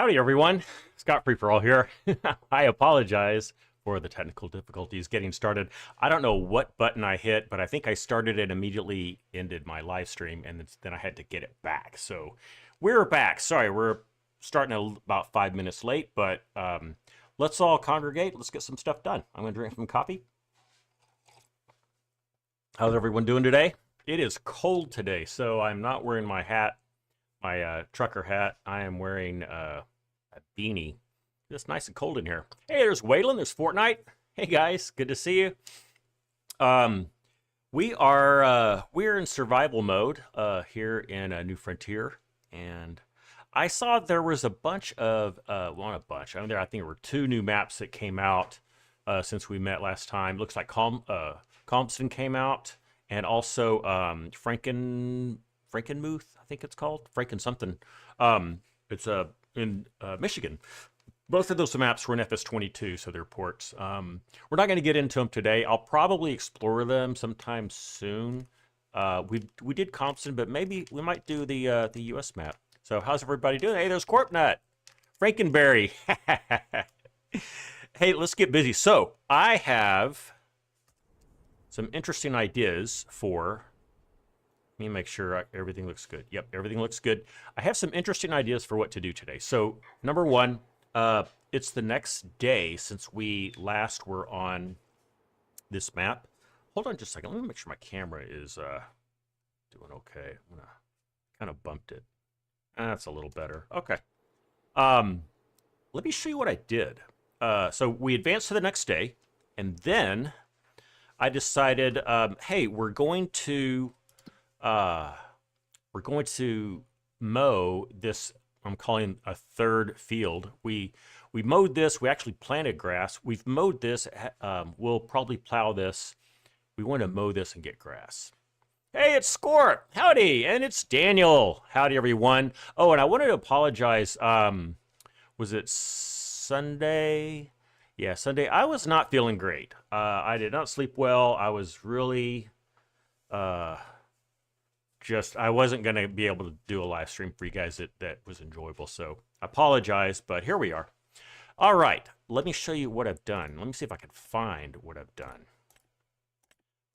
Howdy, everyone. Scottfreeforall here. I apologize for the technical difficulties getting started. I don't know what button I hit, but I think I started it immediately ended my live stream, and then I had to get it back. So we're back. Sorry, we're starting about 5 minutes late, but let's all congregate. Let's get some stuff done. I'm going to drink some coffee. How's everyone doing today? It is cold today, so I'm not wearing my hat, my trucker hat. I am wearing a beanie. It's nice and cold in here. Hey, there's Waylon. There's Fortnite. Hey guys, good to see you. We're in survival mode here in New Frontier, and I saw there was a bunch of well, not a bunch. I think there were 2 new maps that came out since we met last time. Looks like Compton came out, and also Frankenmuth, I think it's called Franken something. It's in Michigan. Both of those maps were in FS25, so they're ports. We're not going to get into them today. I'll probably explore them sometime soon. We did Compton, but maybe we might do the US map. So how's everybody doing? Hey, there's Corpnut, Frankenberry. Hey, let's get busy. So I have some interesting ideas for. Let me make sure everything looks good. Yep, everything looks good. I have some interesting ideas for what to do today. So number one, it's the next day since we last were on this map. Hold on just a second. Let me make sure my camera is doing okay. I'm gonna kind of bumped it. That's a little better. Okay. Let me show you what I did. So we advanced to the next day, and then I decided, hey, we're going to mow this. I'm calling a third field. We mowed this. We actually planted grass. We've mowed this. We'll probably plow this. We want to mow this and get grass. Hey, it's Scorp. Howdy. And it's Daniel. Howdy, everyone. Oh, and I wanted to apologize. Was it Sunday? Yeah, Sunday. I was not feeling great. I did not sleep well. I was really I wasn't going to be able to do a live stream for you guys that was enjoyable. So I apologize, but here we are. All right, let me show you what I've done. Let me see if I can find what I've done.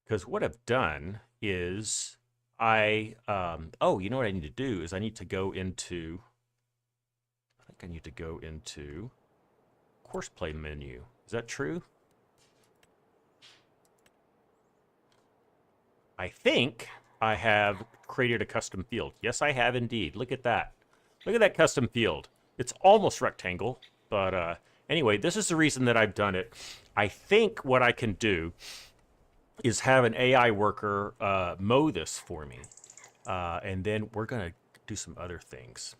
Because what I've done is oh, you know what I need to do is I need to go into, I think I need to go into course play menu. Is that true? I think I have created a custom field. Yes, I have indeed. Look at that. Look at that custom field. It's almost rectangle, but anyway, this is the reason that I've done it. I think what I can do is have an AI worker mow this for me, and then we're gonna do some other things.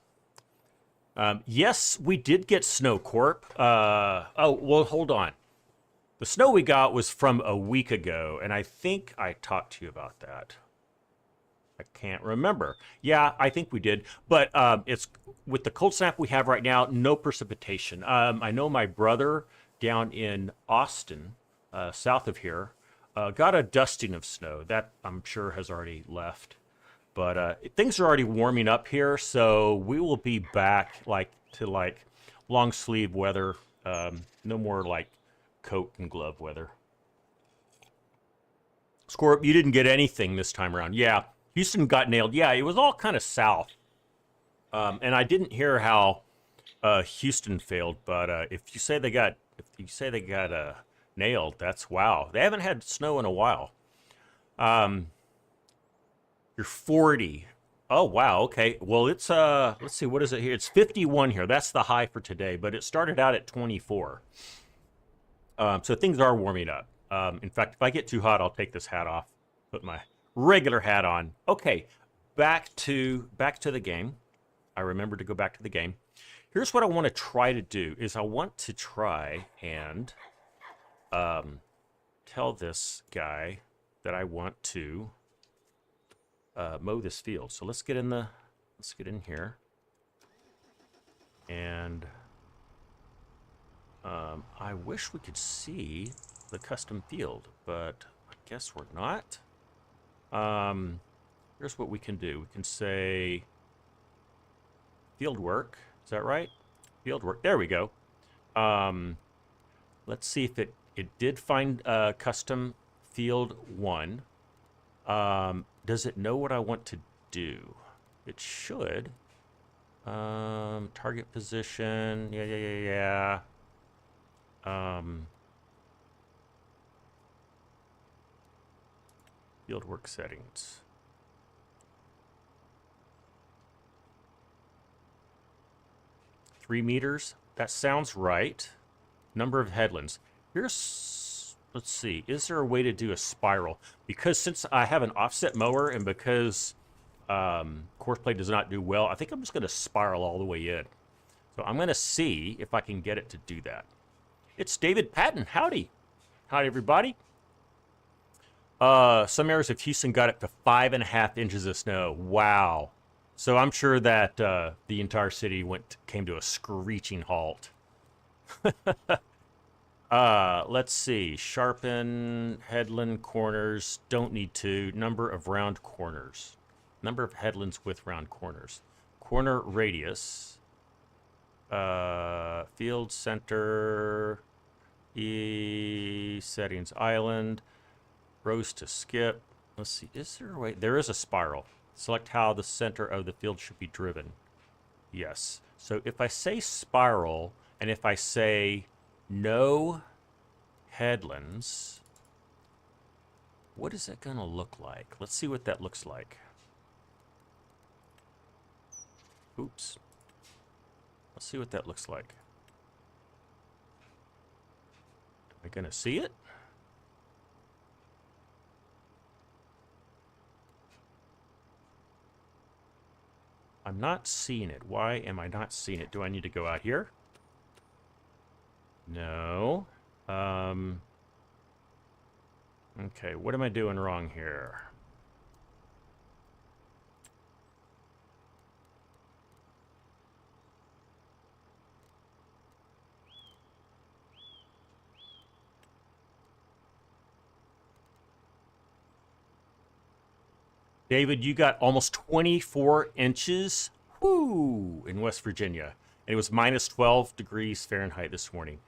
Yes, we did get snow, Corp. Oh, well, hold on. The snow we got was from a week ago, and I think I talked to you about that. I can't remember. Yeah, I think we did. But it's with the cold snap we have right now, no precipitation. I know my brother down in Austin, south of here, got a dusting of snow. That I'm sure has already left. But things are already warming up here, so we will be back to long sleeve weather. No more like coat and glove weather. Scorp, you didn't get anything this time around. Yeah, Houston got nailed. Yeah, it was all kind of south. And I didn't hear how Houston failed, but if you say they got nailed, that's wow. They haven't had snow in a while. You're 40. Oh wow, okay. Well, it's let's see, what is it here? It's 51 here. That's the high for today, but it started out at 24. So things are warming up. In fact, if I get too hot, I'll take this hat off, put my regular hat on. Okay, back to the game. I remember to go back to the game. Here's what I want to try to do is I want to try and tell this guy that I want to mow this field. So let's get in here, and I wish we could see the custom field, but I guess we're not. Here's what we can do. We can say field work. Is that right? Field work. There we go. Let's see if it did find custom field 1. Does it know what I want to do? It should. Target position. Yeah. Field work settings. $3 meters. That sounds right. Number of headlands. Here's, let's see, is there a way to do a spiral? Because since I have an offset mower and because course play does not do well, I think I'm just going to spiral all the way in. So I'm going to see if I can get it to do that. It's David Patton. Howdy. Howdy, everybody. Some areas of Houston got up to 5.5 inches of snow. Wow. So I'm sure that the entire city came to a screeching halt. Let's see. Sharpen headland corners. Don't need to. Number of round corners. Number of headlands with round corners. Corner radius. Field center. Settings island. Rows to skip. Let's see. Is there a way? There is a spiral. Select how the center of the field should be driven. Yes. So if I say spiral, and if I say no headlands, what is it going to look like? Let's see what that looks like. Oops. Let's see what that looks like. Am I going to see it? I'm not seeing it. Why am I not seeing it? Do I need to go out here? No. Okay, what am I doing wrong here? David, you got almost 24 inches whoo, in West Virginia. And it was minus 12 degrees Fahrenheit this morning.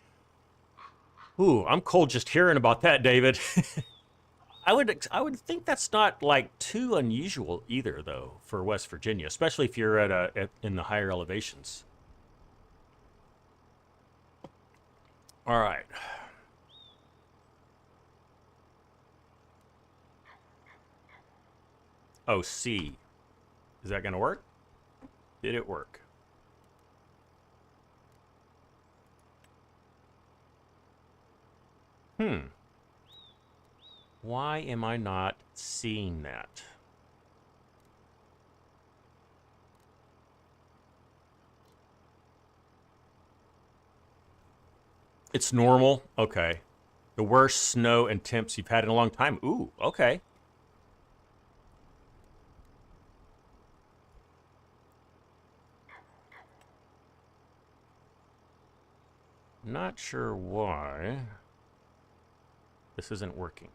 Ooh, I'm cold just hearing about that, David. I would think that's not like too unusual either, though, for West Virginia, especially if you're in the higher elevations. All right. Oh, C. Is that going to work? Did it work? Why am I not seeing that? It's normal? Okay. The worst snow and temps you've had in a long time. Ooh, okay. Not sure why this isn't working.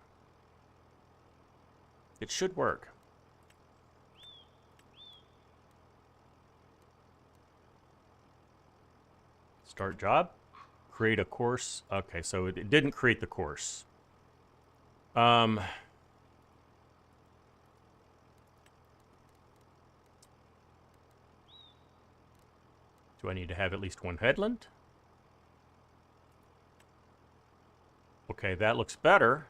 It should work. Start job. Create a course. Okay, so it didn't create the course. Do I need to have at least one headland? Okay, that looks better.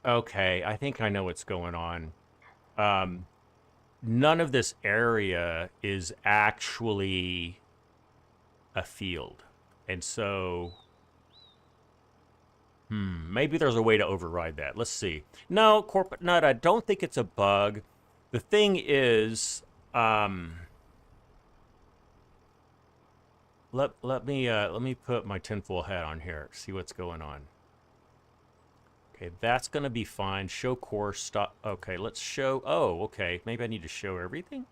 Okay, I think I know what's going on. None of this area is actually a field. And so, maybe there's a way to override that. Let's see. No, Corporate Nut, I don't think it's a bug. The thing is, let me put my tinfoil hat on here, see what's going on. Okay, that's going to be fine. Show course, stop. Okay, let's show. Oh, okay. Maybe I need to show everything.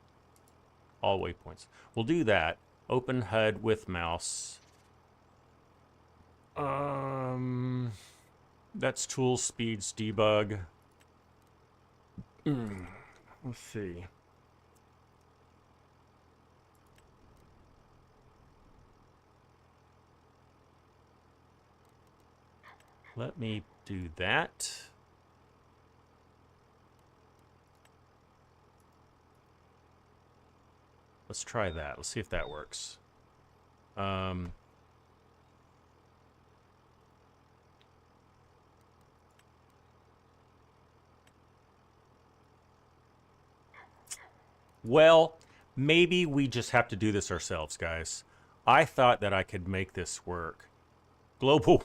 All waypoints. We'll do that. Open HUD with mouse. That's tools, speeds, debug. Let's see. Let me do that. Let's try that. Let's see if that works. Well, maybe we just have to do this ourselves, guys. I thought that I could make this work. Global.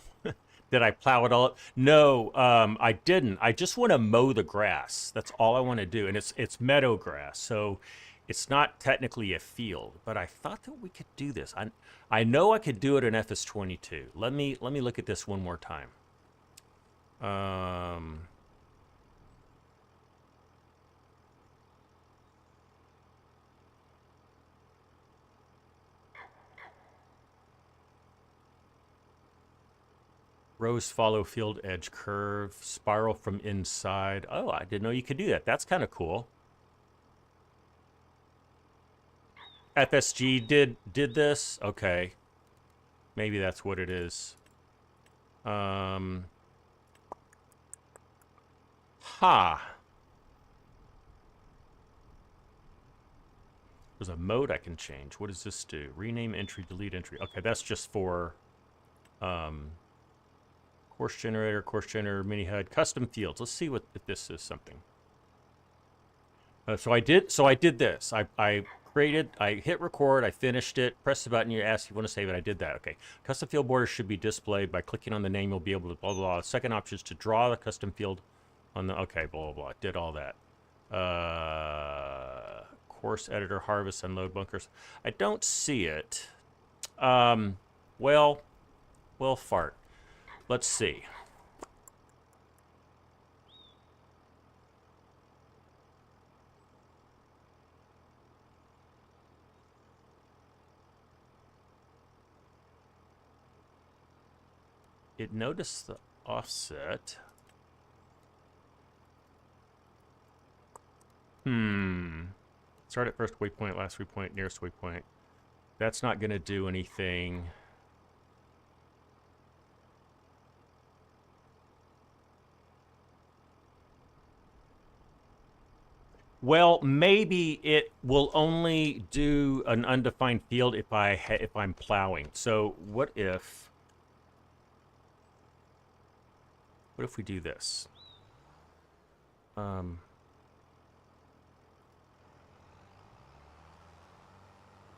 Did I plow it all up? No, I didn't. I just want to mow the grass. That's all I want to do. And it's meadow grass, so it's not technically a field. But I thought that we could do this. I know I could do it in FS22. Let me look at this one more time. Rows follow field edge curve, spiral from inside. Oh, I didn't know you could do that. That's kind of cool. FSG did this? Okay. Maybe that's what it is. There's a mode I can change. What does this do? Rename entry, delete entry. Okay, that's just for course generator, mini HUD, custom fields. Let's see if this is something. So I did this. I created, I hit record, I finished it, press the button, you ask if you want to save it, I did that. Okay. Custom field borders should be displayed by clicking on the name, you'll be able to blah, blah, blah. Second option is to draw the custom field on the, okay, blah, blah, blah. Did all that. Course editor, harvest, unload bunkers. I don't see it. Well, fart. Let's see. It noticed the offset. Start at first waypoint, last waypoint, nearest waypoint. That's not going to do anything. Well, maybe it will only do an undefined field if I'm plowing. So what if we do this?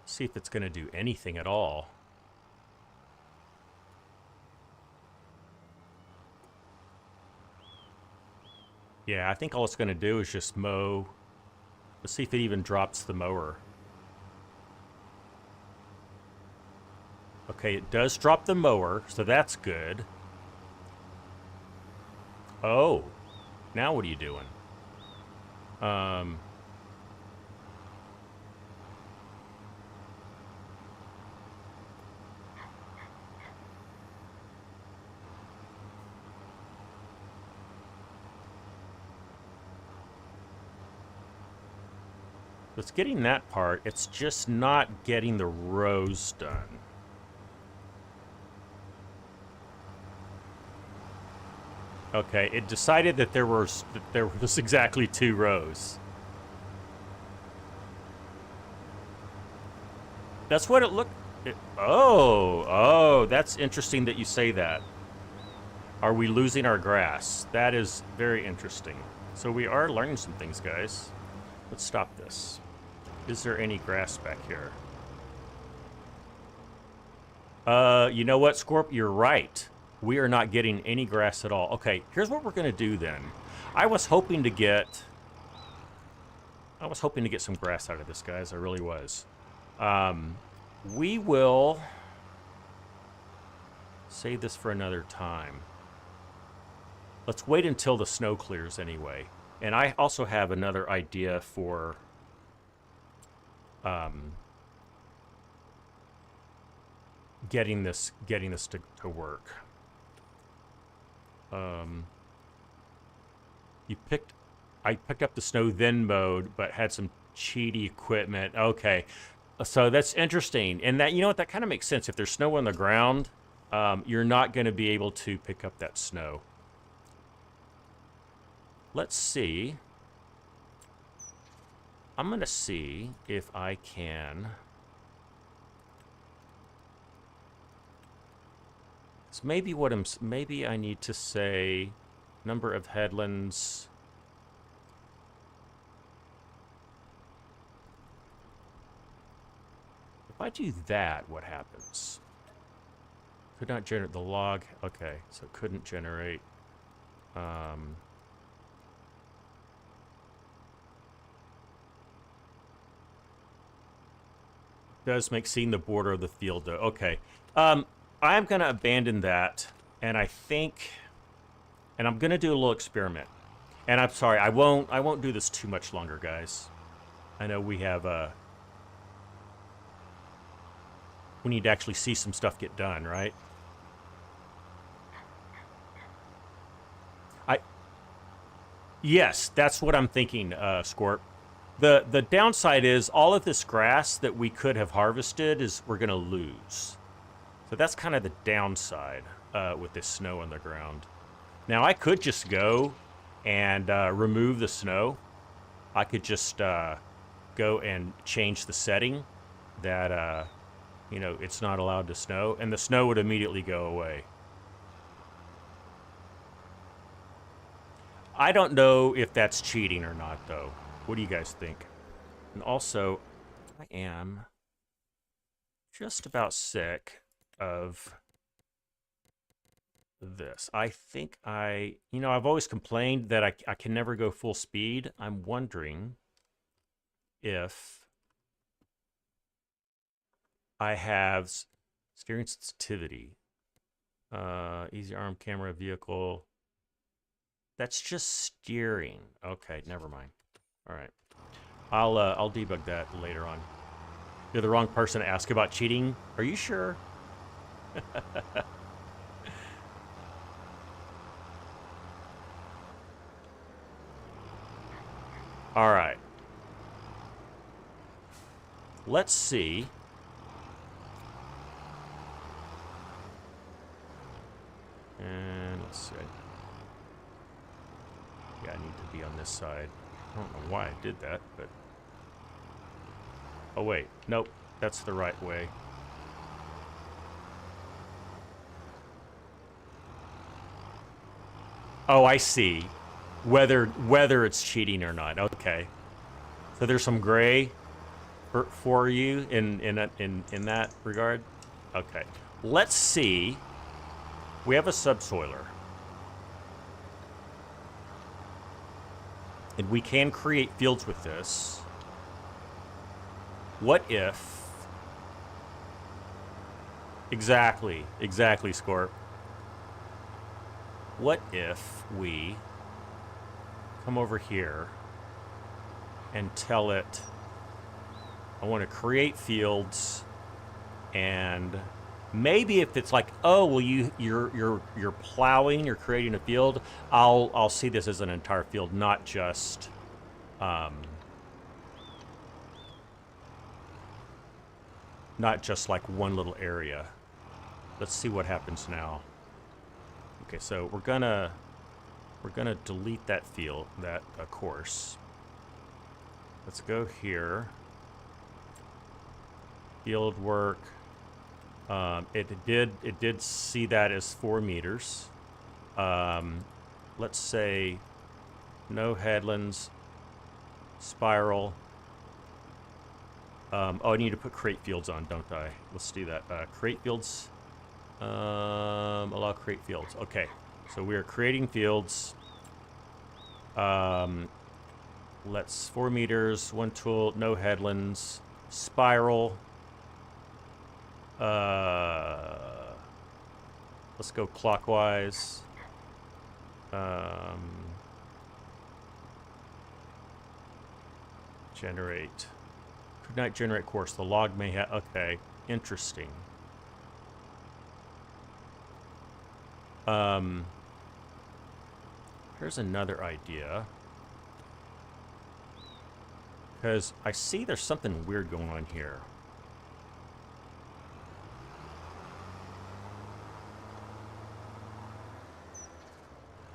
See if it's going to do anything at all. Yeah, I think all it's going to do is just mow. Let's see if it even drops the mower. Okay, it does drop the mower, so that's good. Oh, now what are you doing? It's getting that part. It's just not getting the rows done. Okay, it decided that there was exactly 2 rows. That's what it looked. Oh, that's interesting that you say that. Are we losing our grass? That is very interesting. So we are learning some things, guys. Let's stop this. Is there any grass back here? You know what, Scorp? You're right. We are not getting any grass at all. Okay, here's what we're gonna do then. I was hoping to get some grass out of this, guys. I really was. We will save this for another time. Let's wait until the snow clears anyway. And I also have another idea for getting this to work. I picked up the snow then mode, but had some cheaty equipment. Okay, so that's interesting. And that, you know what, that kind of makes sense. If there's snow on the ground, you're not going to be able to pick up that snow. Let's see. I'm going to see if I can. So maybe I need to say number of headlands. If I do that, what happens? Could not generate the log. Okay, so couldn't generate. Does make seeing the border of the field though. Okay. I'm gonna abandon that, and I think, and I'm gonna do a little experiment. And I'm sorry, I won't do this too much longer, guys. I know we have we need to actually see some stuff get done, right? Yes, that's what I'm thinking, Scorp. The downside is all of this grass that we could have harvested is we're gonna lose. So that's kind of the downside with this snow on the ground. Now I could just go and remove the snow. I could just go and change the setting that you know, it's not allowed to snow, and the snow would immediately go away. I don't know if that's cheating or not, though. What do you guys think? And also, I am just about sick of this. I think you know, I've always complained that I can never go full speed. I'm wondering if I have steering sensitivity. Easy arm camera vehicle. That's just steering. Okay, never mind. All right. I'll debug that later on. You're the wrong person to ask about cheating. Are you sure? All right. Let's see. And let's see. Yeah, I need to be on this side. I don't know why I did that, but... Oh, wait. Nope. That's the right way. Oh, I see. Whether it's cheating or not. Okay. So there's some gray for you in that regard? Okay. Let's see. We have a subsoiler. And we can create fields with this. What if... Exactly, Scorp. What if we come over here and tell it, I want to create fields, and maybe if it's like, oh, well, you're plowing, you're creating a field, I'll see this as an entire field, not just like one little area. Let's see what happens now. Okay, so we're gonna delete that field, that course. Let's go here. Field work. It did see that as 4 meters. Let's say no headlands, spiral. Oh, I need to put create fields on, don't I? Let's do that. Create fields. Allow create fields. Okay, so we are creating fields. Let's 4 meters, 1 tool, no headlands, spiral. Let's go clockwise. Generate. Could not generate course. The log may have... Okay, interesting. Here's another idea. Because I see there's something weird going on here.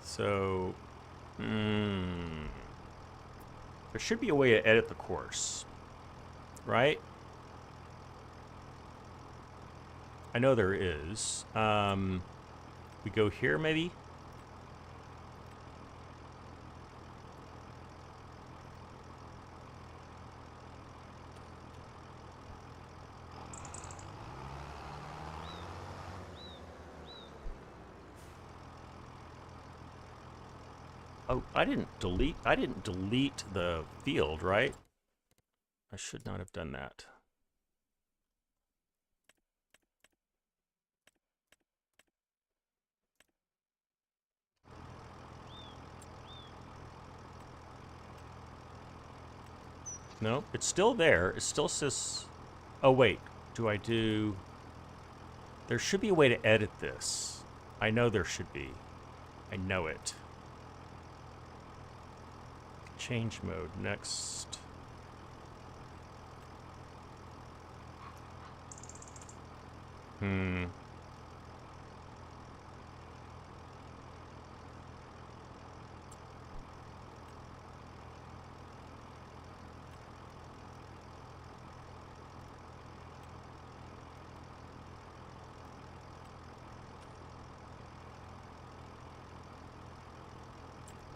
So, there should be a way to edit the course, right? I know there is. We go here, maybe? Oh, I didn't delete the field, right? I should not have done that. No, it's still there. It still says... Oh, wait. Do I do... There should be a way to edit this. I know there should be. I know it. Change mode. Next.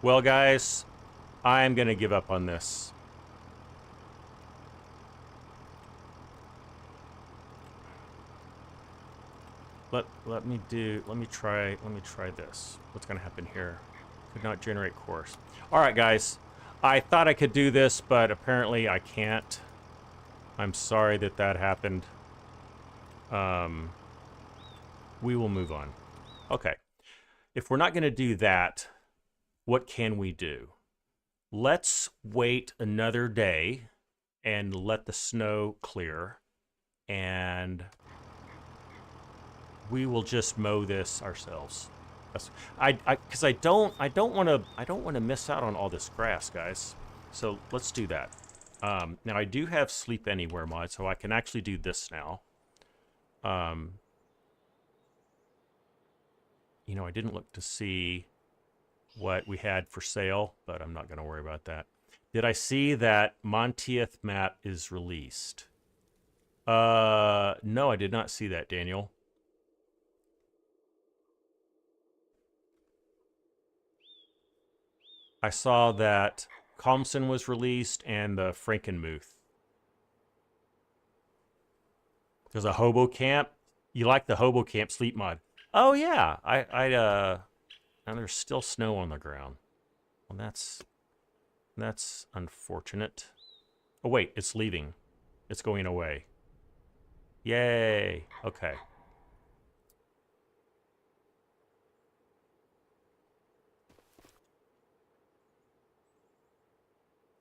Well, guys, I'm going to give up on this. Let me try this. What's going to happen here? Could not generate course. All right, guys. I thought I could do this, but apparently I can't. I'm sorry that happened. We will move on. Okay. If we're not going to do that, what can we do? Let's wait another day and let the snow clear, and we will just mow this ourselves. Because I don't want to miss out on all this grass, guys. So let's do that. Now I do have Sleep Anywhere mod, so I can actually do this now. You know, I didn't look to see what we had for sale, but I'm not going to worry about that. Did I see that Monteith map is released? No, I did not see that, Daniel. I saw that Calmson was released and the Frankenmuth. There's a hobo camp. You like the hobo camp sleep mod? Oh yeah, and there's still snow on the ground. Well, that's unfortunate. Oh wait, it's leaving. It's going away. Yay. Okay.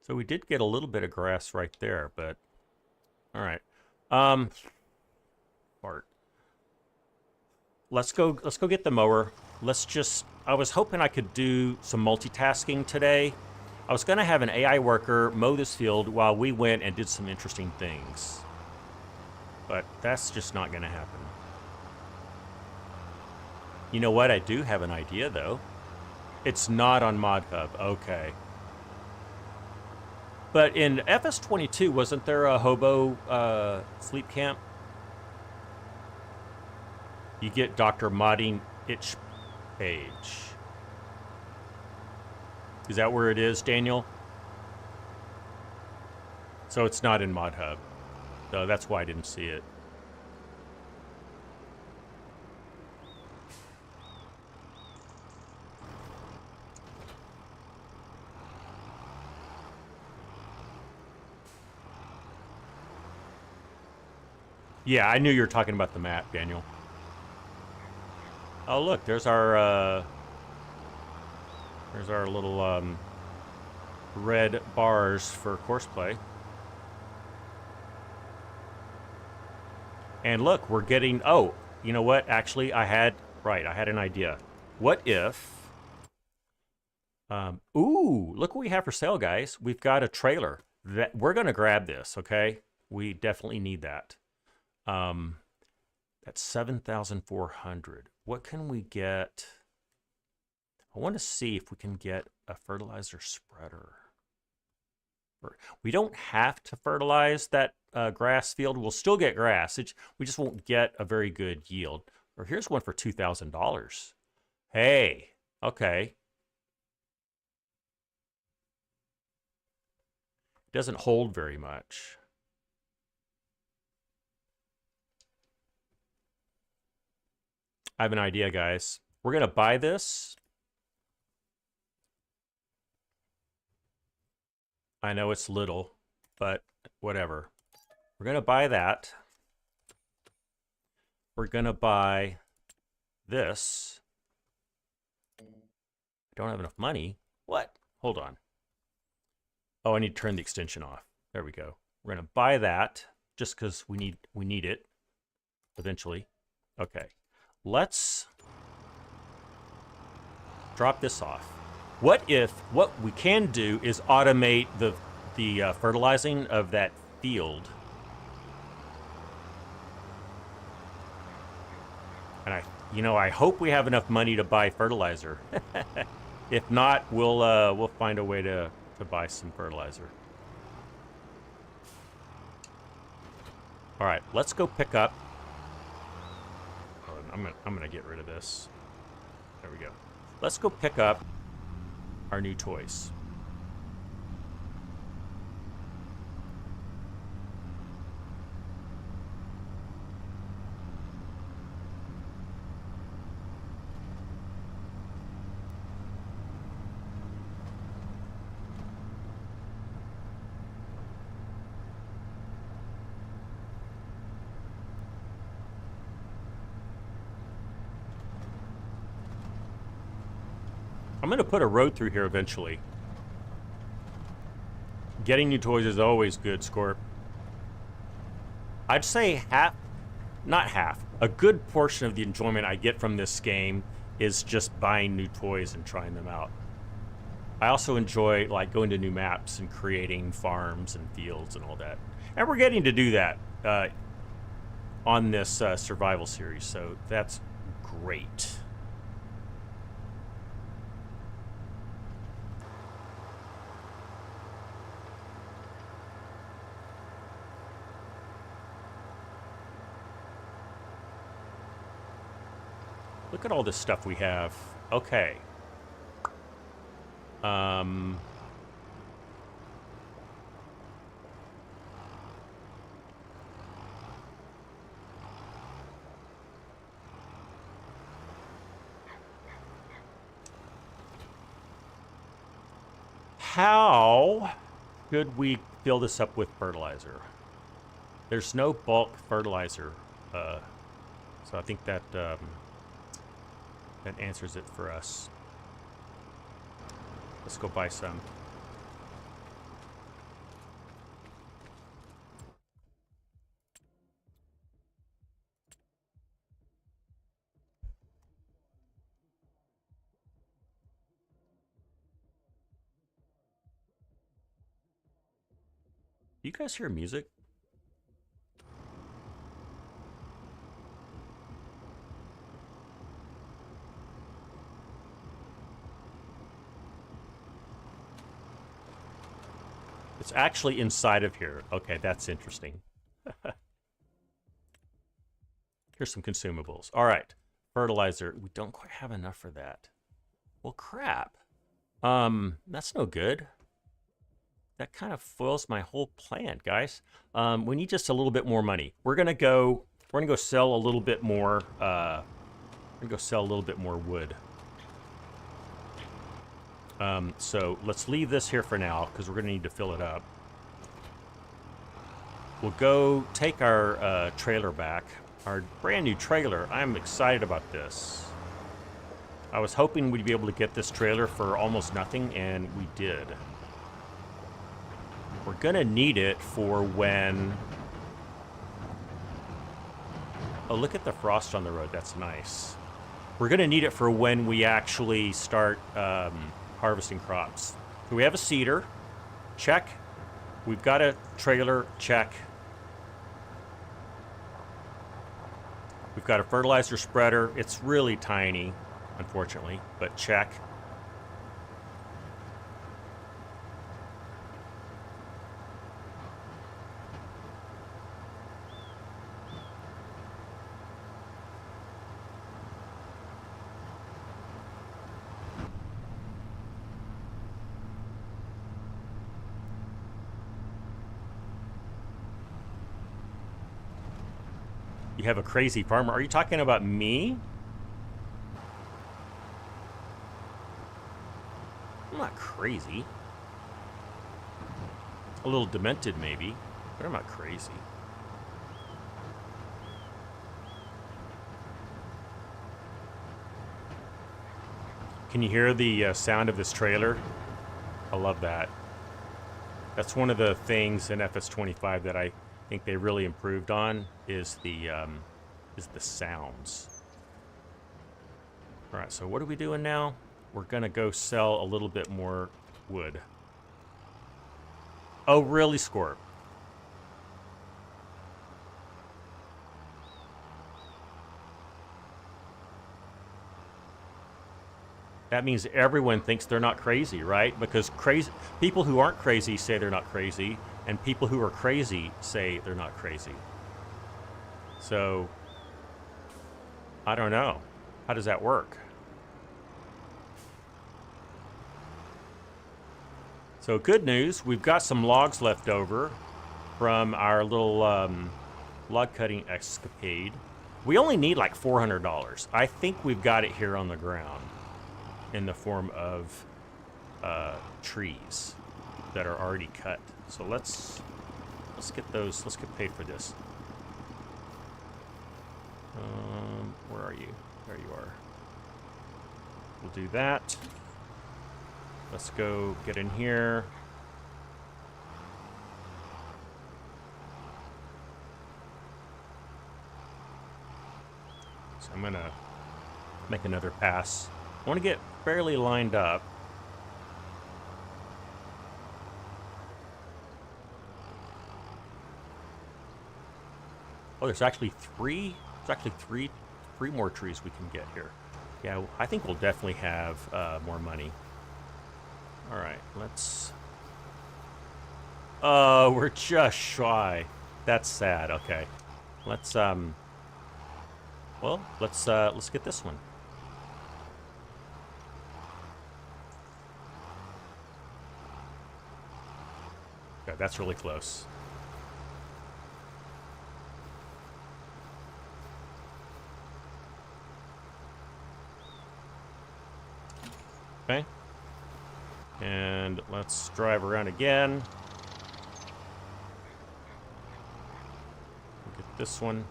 So we did get a little bit of grass right there, but all right. Bart. Let's go get the mower. I was hoping I could do some multitasking today. I was going to have an AI worker mow this field while we went and did some interesting things. But that's just not going to happen. You know what? I do have an idea, though. It's not on ModHub. Okay. But in FS25, wasn't there a hobo sleep camp? You get Dr. Modding Itch page. Is that where it is, Daniel? So it's not in ModHub. So that's why I didn't see it. Yeah, I knew you were talking about the map, Daniel. Oh, look, there's our little red bars for courseplay. And look, we're getting, oh, you know what? Actually, I had an idea. What if Ooh, look what we have for sale, guys. We've got a trailer. That we're gonna grab this, okay? We definitely need that. That's 7,400. What can we get? I want to see if we can get a fertilizer spreader. We don't have to fertilize that grass field. We'll still get grass. We just won't get a very good yield. Or here's one for $2,000. Hey, okay. It doesn't hold very much. I have an idea, guys. We're going to buy this. I know it's little, but whatever. We're going to buy that. We're going to buy this. I don't have enough money. What? Hold on. Oh, I need to turn the extension off. There we go. We're going to buy that just because we need it eventually. Okay. Let's drop this off. What we can do is automate the fertilizing of that field. And I hope we have enough money to buy fertilizer. If not, we'll find a way to buy some fertilizer. All right, let's go pick up. I'm gonna get rid of this. There we go. Let's go pick up our new toys. I'm going to put a road through here eventually. Getting new toys is always good, Scorp. I'd say not half, a good portion of the enjoyment I get from this game is just buying new toys and trying them out. I also enjoy like going to new maps and creating farms and fields and all that. And we're getting to do that on this survival series, so that's great. Look at all this stuff we have. Okay. How should we fill this up with fertilizer? There's no bulk fertilizer, so I think that that answers it for us. Let's go buy some. You guys hear music? It's actually inside of here. Okay, that's interesting. Here's some consumables. All right, fertilizer. We don't quite have enough for that. Well, crap. That's no good. That kind of foils my whole plan, guys. We need just a little bit more money. We're gonna go sell a little bit more. We're gonna go sell a little bit more wood. So let's leave this here for now because we're gonna need to fill it up. We'll go take our trailer back, our brand new trailer. I'm excited about this. I was hoping we'd be able to get this trailer for almost nothing, and we did. We're gonna need it for when... Oh, look at the frost on the road. That's nice. We're gonna need it for when we actually start harvesting crops. So we have a seeder. Check. We've got a trailer. Check. We've got a fertilizer spreader. It's really tiny, unfortunately, but check. You have a crazy farmer. Are you talking about me? I'm not crazy. A little demented, maybe, but I'm not crazy. Can you hear the sound of this trailer? I love that. That's one of the things in FS25 that I think they really improved on is the sounds. All right, so what are we doing now? We're gonna go sell a little bit more wood. Oh, really, Scorp? That means everyone thinks they're not crazy, right? Because crazy people who aren't crazy say they're not crazy, and people who are crazy say they're not crazy. So, I don't know. How does that work? So good news, we've got some logs left over from our little log cutting escapade. We only need like $400. I think we've got it here on the ground in the form of trees that are already cut. So let's get those. Let's get paid for this. Where are you? There you are. We'll do that. Let's go get in here. So I'm gonna make another pass. I want to get fairly lined up. Oh, there's actually three. There's actually three more trees we can get here. Yeah, I think we'll definitely have more money. All right, let's. Oh, we're just shy. That's sad. Okay, let's well, let's get this one. Okay, that's really close. Okay. And let's drive around again. Get this one.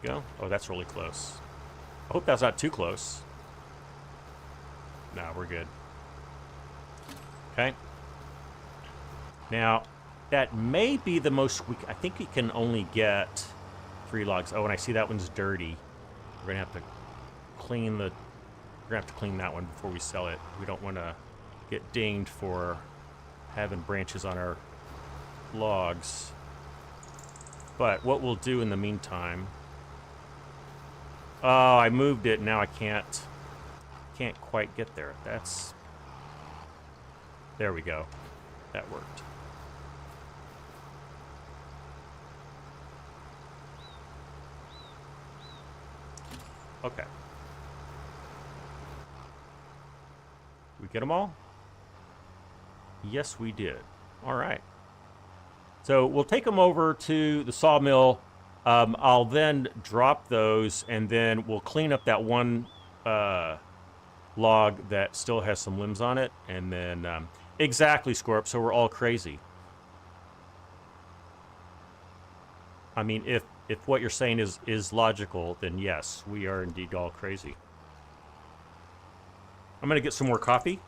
There we go. Oh, that's really close. I hope that's not too close. No, we're good. Okay. Now, that may be the most I think we can only get 3 logs. Oh, and I see that one's dirty. We're gonna have to clean that one before we sell it. We don't want to get dinged for having branches on our logs. But what we'll do in the meantime. Oh, I moved it. Now I can't quite get there. There we go. That worked. Okay. We get them all? Yes, we did. All right. So we'll take them over to the sawmill. I'll then drop those, and then we'll clean up that one log that still has some limbs on it, and then exactly, Scorp. So we're all crazy. I mean, if what you're saying is logical, then yes, we are indeed all crazy. I'm gonna get some more coffee.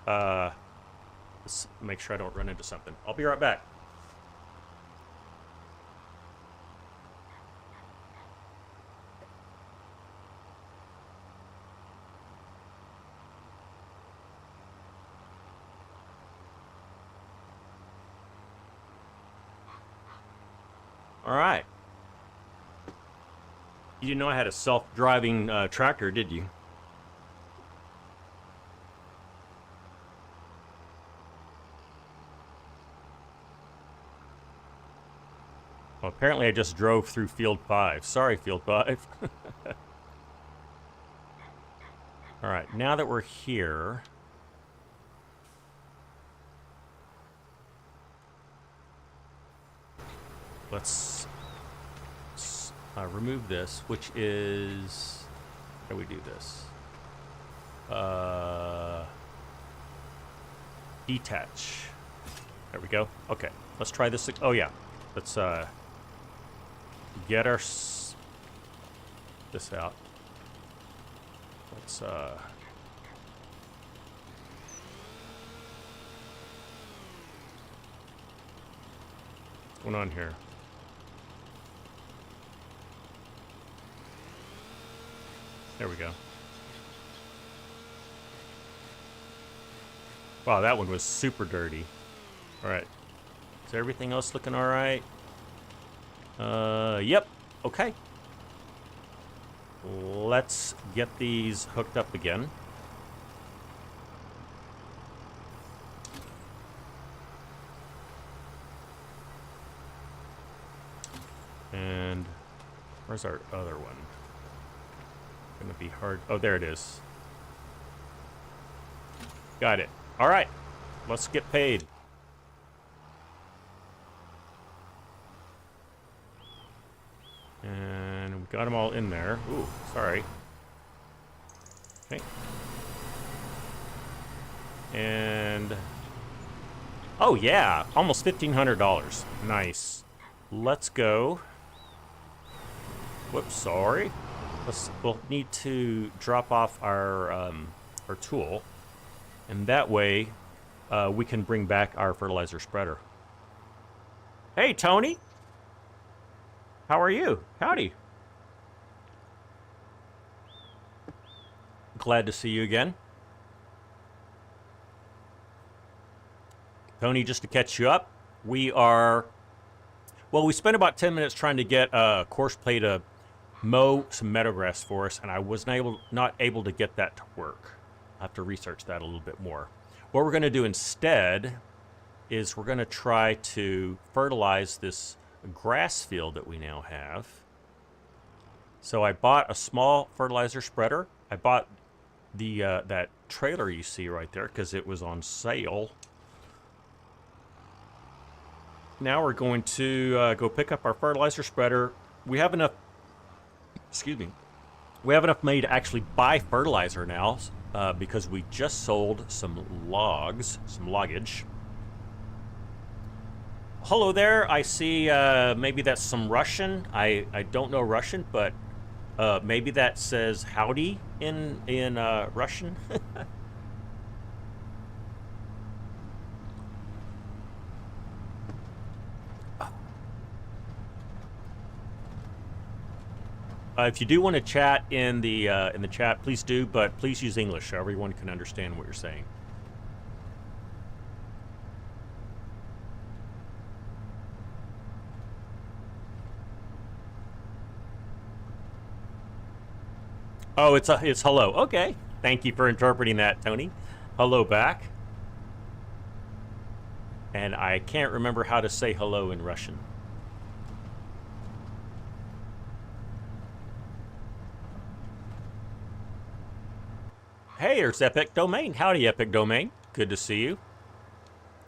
Let's make sure I don't run into something. I'll be right back. All right. You didn't know I had a self-driving tractor, did you? Well, apparently I just drove through Field 5. Sorry, Field 5. All right, now that we're here... let's remove this, which is... how do we do this? Detach. There we go. Okay, let's try this. Oh, yeah. Let's get our... this out. Let's... what's going on here? There we go. Wow, that one was super dirty. All right. Is everything else looking all right? Yep. Okay. Let's get these hooked up again. And where's our other one? Gonna be hard. Oh, there it is. Got it. All right. Let's get paid. And we got them all in there. Ooh, sorry. Okay. And... oh, yeah. Almost $1,500. Nice. Let's go. Whoops, sorry. We'll need to drop off our tool. And that way, we can bring back our fertilizer spreader. Hey, Tony. How are you? Howdy. Glad to see you again. Tony, just to catch you up, we are... well, we spent about 10 minutes trying to get a course play to mow some meadowgrass for us, and I was not able to get that to work. I'll have to research that a little bit more. What we're going to do instead is we're going to try to fertilize this grass field that we now have. So I bought a small fertilizer spreader. I bought the that trailer you see right there because it was on sale. Now we're going to go pick up our fertilizer spreader. We have enough, excuse me, we have enough money to actually buy fertilizer now because we just sold some logs, some loggage. Hello there, I see maybe that's some Russian. I don't know Russian, but maybe that says howdy in Russian. If you do want to chat in the chat, please do, but please use English so everyone can understand what you're saying. Oh, it's hello. Okay, thank you for interpreting that, Tony. Hello back. And I can't remember how to say hello in Russian. Hey, there's Epic Domain. Howdy, Epic Domain. Good to see you.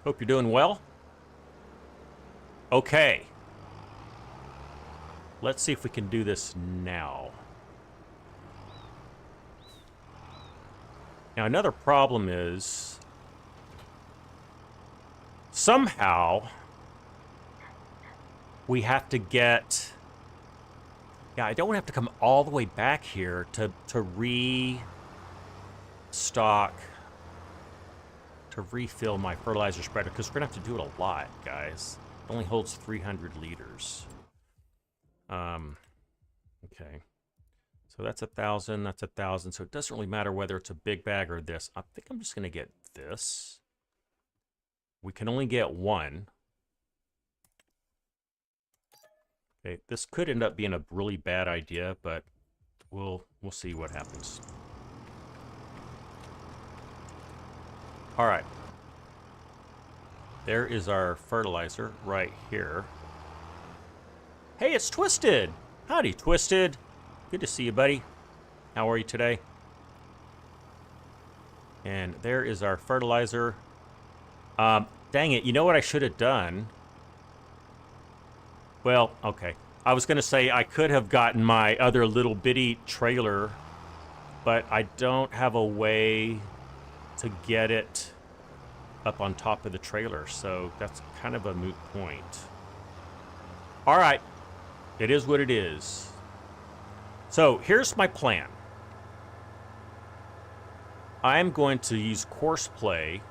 Hope you're doing well. Okay. Let's see if we can do this now. Now, another problem is somehow we have to get... yeah, I don't want to have to come all the way back here to restock, to refill my fertilizer spreader, because we're going to have to do it a lot, guys. It only holds 300 liters. Okay. So that's 1,000, that's 1,000. So it doesn't really matter whether it's a big bag or this. I think I'm just going to get this. We can only get one. Okay, this could end up being a really bad idea, but we'll see what happens. All right. There is our fertilizer right here. Hey, it's Twisted! Howdy, Twisted. Good to see you, buddy. How are you today? And there is our fertilizer. Dang it, you know what I should have done? Well, okay. I was going to say I could have gotten my other little bitty trailer, but I don't have a way to get it up on top of the trailer, so that's kind of a moot point. All right. It is what it is. So here's my plan. I'm going to use course play,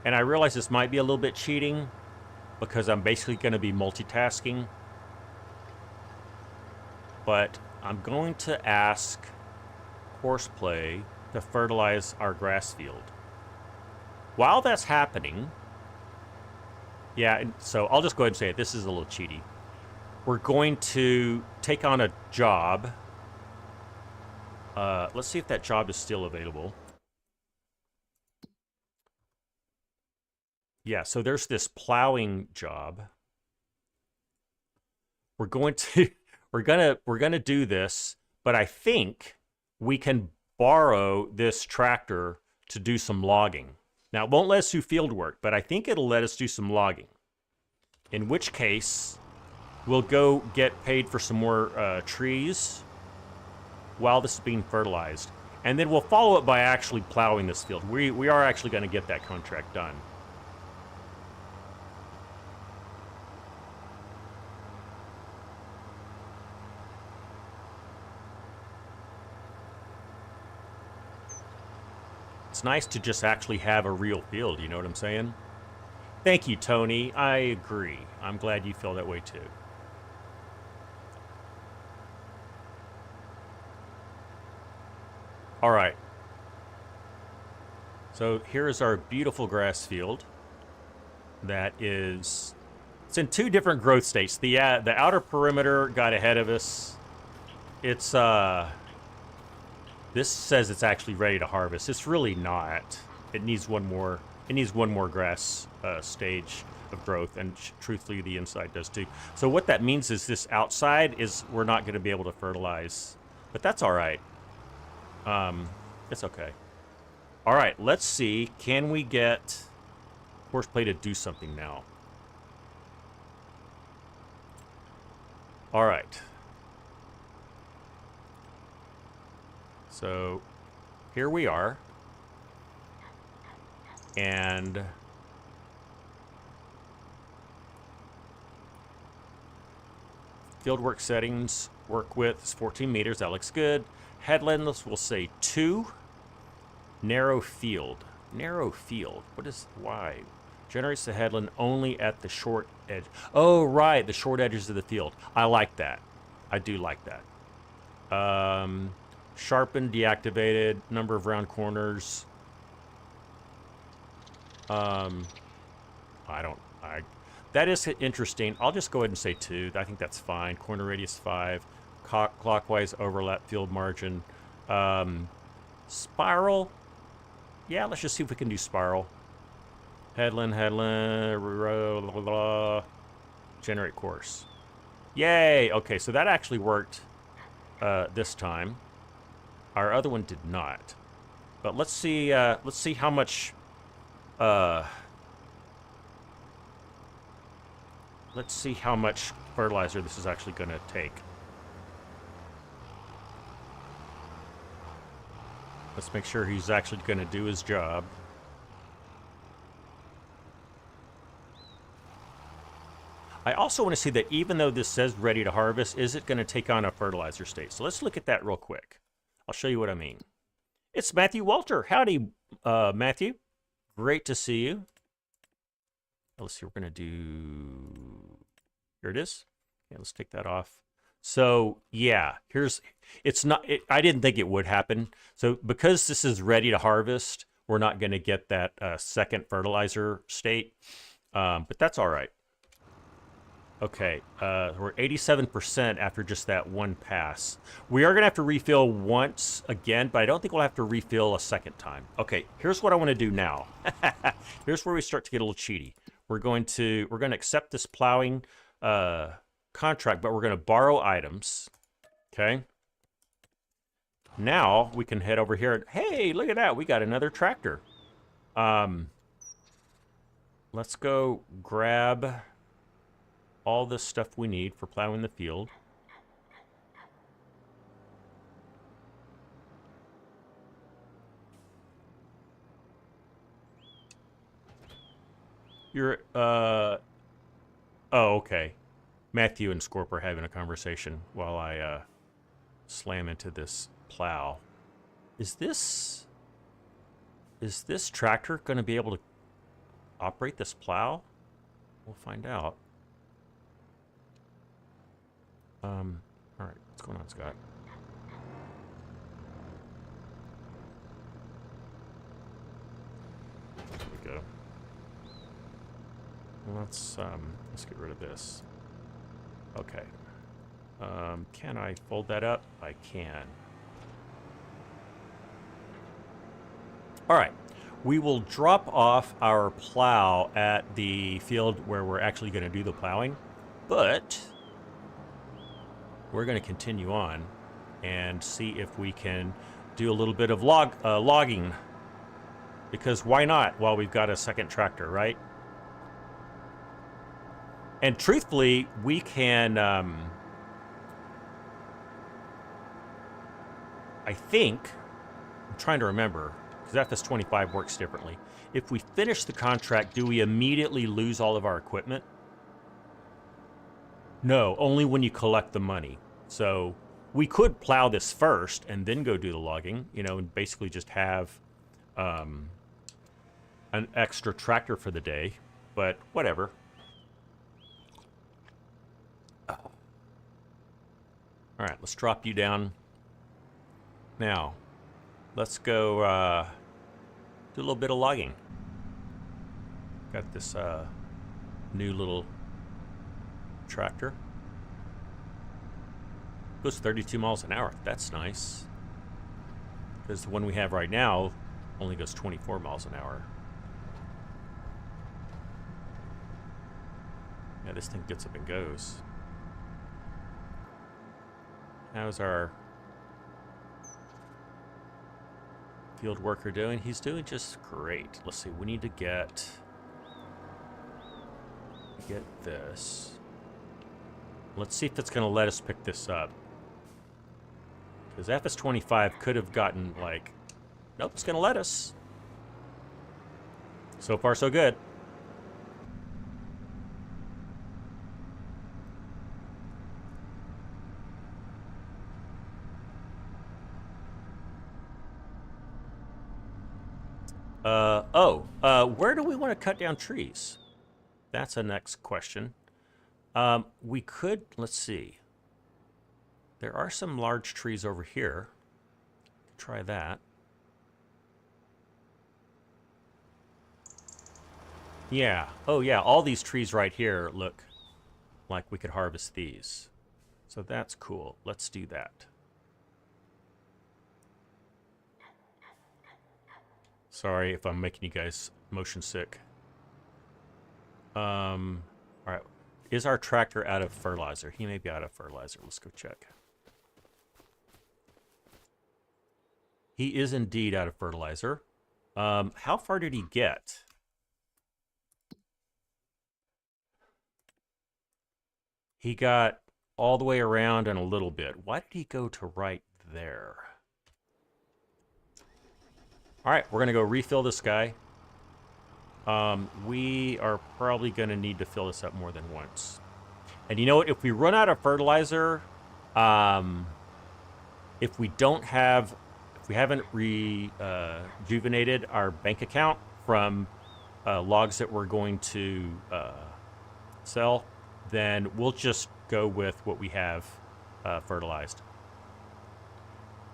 and I realize this might be a little bit cheating because I'm basically going to be multitasking, but I'm going to ask course play to fertilize our grass field. While that's happening, yeah, so I'll just go ahead and say it. This is a little cheaty. We're going to take on a job. Let's see if that job is still available. Yeah, so there's this plowing job. We're going to we're gonna do this, but I think we can borrow this tractor to do some logging. Now, it won't let us do field work, but I think it'll let us do some logging. In which case, we'll go get paid for some more trees while this is being fertilized. And then we'll follow it by actually plowing this field. We are actually going to get that contract done. It's nice to just actually have a real field, you know what I'm saying? Thank you, Tony. I agree. I'm glad you feel that way too. All right. So here's our beautiful grass field. That is, it's in two different growth states. The outer perimeter got ahead of us. It's this says it's actually ready to harvest. It's really not. It needs one more. It needs one more grass stage of growth, and truthfully, the inside does too. So what that means is this outside is we're not going to be able to fertilize, but that's all right. It's okay. All right, let's see. Can we get horseplay to do something now? All right. So here we are. And fieldwork settings, work width is 14 meters. That looks good. Headlands, we'll say 2. Narrow field. Narrow field. What is, why? Generates the headland only at the short edge. Oh, right. The short edges of the field. I like that. I do like that. Sharpened, deactivated, number of round corners. That is interesting. I'll just go ahead and say 2. I think that's fine. Corner radius 5. Clockwise overlap field margin. Spiral. Yeah, let's just see if we can do spiral. Headland, generate course. Yay! Okay, so that actually worked this time. Our other one did not. But let's see how much let's see how much fertilizer this is actually going to take. Let's make sure he's actually going to do his job. I also want to see that even though this says ready to harvest, is it going to take on a fertilizer state? So let's look at that real quick. I'll show you what I mean. It's Matthew Walter. Howdy, Matthew. Great to see you. Let's see, we're going to do... Here it is. Yeah, let's take that off. So, yeah, it's not, I didn't think it would happen. So, because this is ready to harvest, we're not going to get that second fertilizer state. But that's all right. Okay, we're 87% after just that one pass. We are going to have to refill once again, but I don't think we'll have to refill a second time. Okay, here's what I want to do now. Here's where we start to get a little cheaty. We're going to accept this plowing contract, but we're going to borrow items. Okay. Now we can head over here and, hey, look at that. We got another tractor. Let's go grab all the stuff we need for plowing the field. You're, oh, okay. Matthew and Scorp are having a conversation while I, slam into this plow. Is this tractor going to be able to operate this plow? We'll find out. All right, what's going on, Scott? There we go. Let's get rid of this. Okay. Can I fold that up? I can. All right. We will drop off our plow at the field where we're actually going to do the plowing, but we're going to continue on and see if we can do a little bit of logging, because why not while we've got a second tractor, right? And truthfully, we can, I think, I'm trying to remember, because FS25 works differently. If we finish the contract, do we immediately lose all of our equipment? No, only when you collect the money. So we could plow this first and then go do the logging, you know, and basically just have an extra tractor for the day, but whatever. All right, let's drop you down. Now, let's go do a little bit of logging. Got this new little tractor. Goes 32 miles an hour. That's nice. Because the one we have right now only goes 24 miles an hour. Yeah, this thing gets up and goes. How's our field worker doing? He's doing just great. Let's see, we need to get this. Let's see if it's going to let us pick this up. Because FS25 could have gotten, like, nope, it's going to let us. So far, so good. Where do we want to cut down trees? That's a next question. We could, let's see. There are some large trees over here. Try that. Yeah. Oh, yeah. All these trees right here look like we could harvest these. So that's cool. Let's do that. Sorry if I'm making you guys motion sick. All right. Is our tractor out of fertilizer? He may be out of fertilizer. Let's go check. He is indeed out of fertilizer. How far did he get? He got all the way around and a little bit. Why did he go to right there? All right, we're going to go refill this guy. We are probably going to need to fill this up more than once. And you know what? If we run out of fertilizer, if we haven't rejuvenated our bank account from logs that we're going to sell, then we'll just go with what we have fertilized.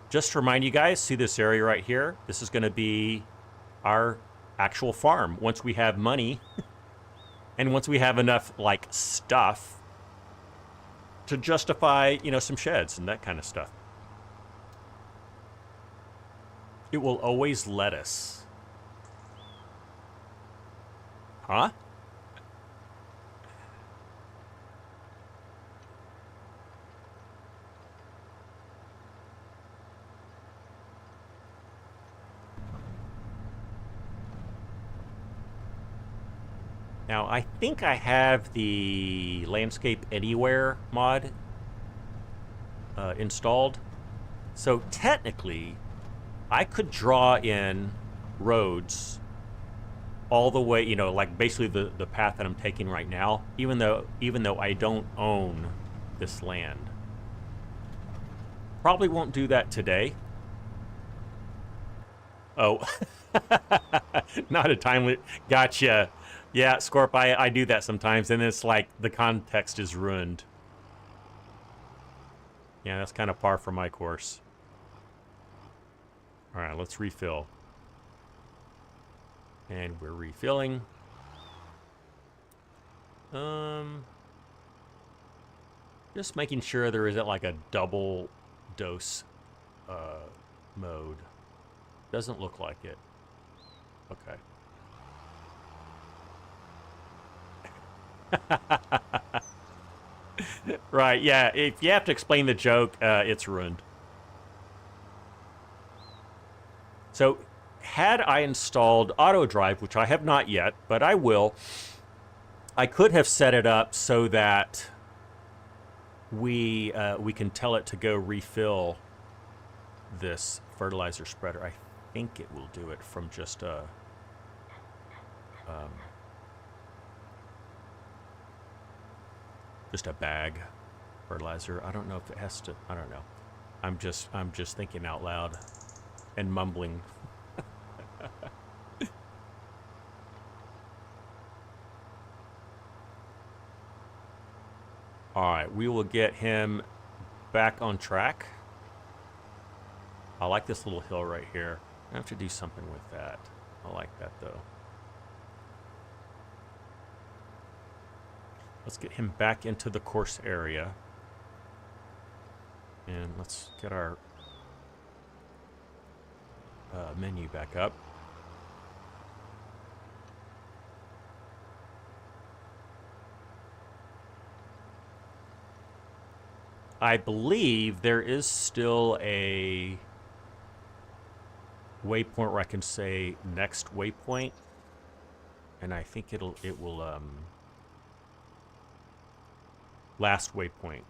Just to remind you guys, see this area right here? This is going to be our actual farm once we have money and once we have enough like stuff to justify, you know, some sheds and that kind of stuff. It will always let us. Huh? Now, I think I have the Landscape Anywhere mod installed. So technically, I could draw in roads all the way, you know, like basically the path that I'm taking right now, even though I don't own this land. Probably won't do that today. Oh, not a timely. Gotcha. Yeah, Scorp, I do that sometimes, and it's like the context is ruined. Yeah, that's kind of par for my course. All right, let's refill. And we're refilling. Just making sure there isn't like a double dose mode. Doesn't look like it. Okay. Right, yeah, if you have to explain the joke, it's ruined. So, had I installed auto drive, which I have not yet, but I will, I could have set it up so that we can tell it to go refill this fertilizer spreader. I think it will do it from just a bag fertilizer. I don't know if it has to. I don't know. I'm just thinking out loud and mumbling. All right, we will get him back on track. I like this little hill right here. I have to do something with that. I like that though. Let's get him back into the course area. And let's get our menu back up. I believe there is still a waypoint where I can say next waypoint, and I think it will last waypoint.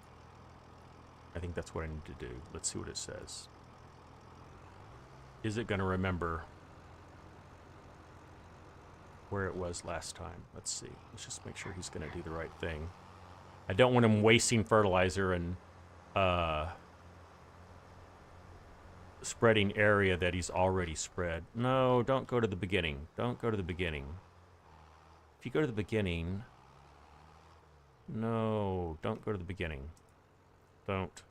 I think that's what I need to do. Let's see what it says. Is it going to remember where it was last time? Let's see. Let's just make sure he's going to do the right thing. I don't want him wasting fertilizer and spreading area that he's already spread. No, don't go to the beginning. Don't go to the beginning. If you go to the beginning... No, don't go to the beginning. Don't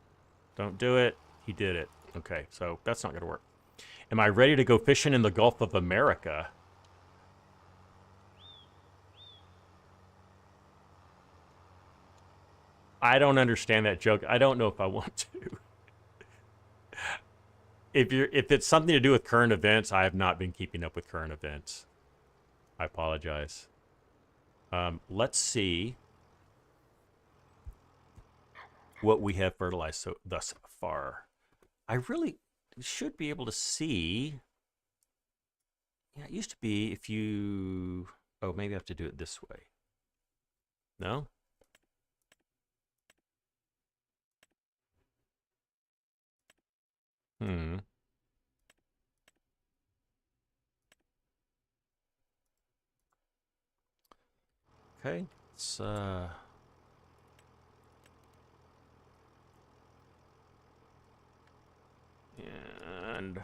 do it. He did it. Okay, so that's not going to work. Am I ready to go fishing in the Gulf of America? I don't understand that joke. I don't know if I want to. If it's something to do with current events, I have not been keeping up with current events. I apologize. Let's see what we have fertilized thus far. I really should be able to see. Yeah, it used to be if you... Oh, maybe I have to do it this way. No? Okay, let's and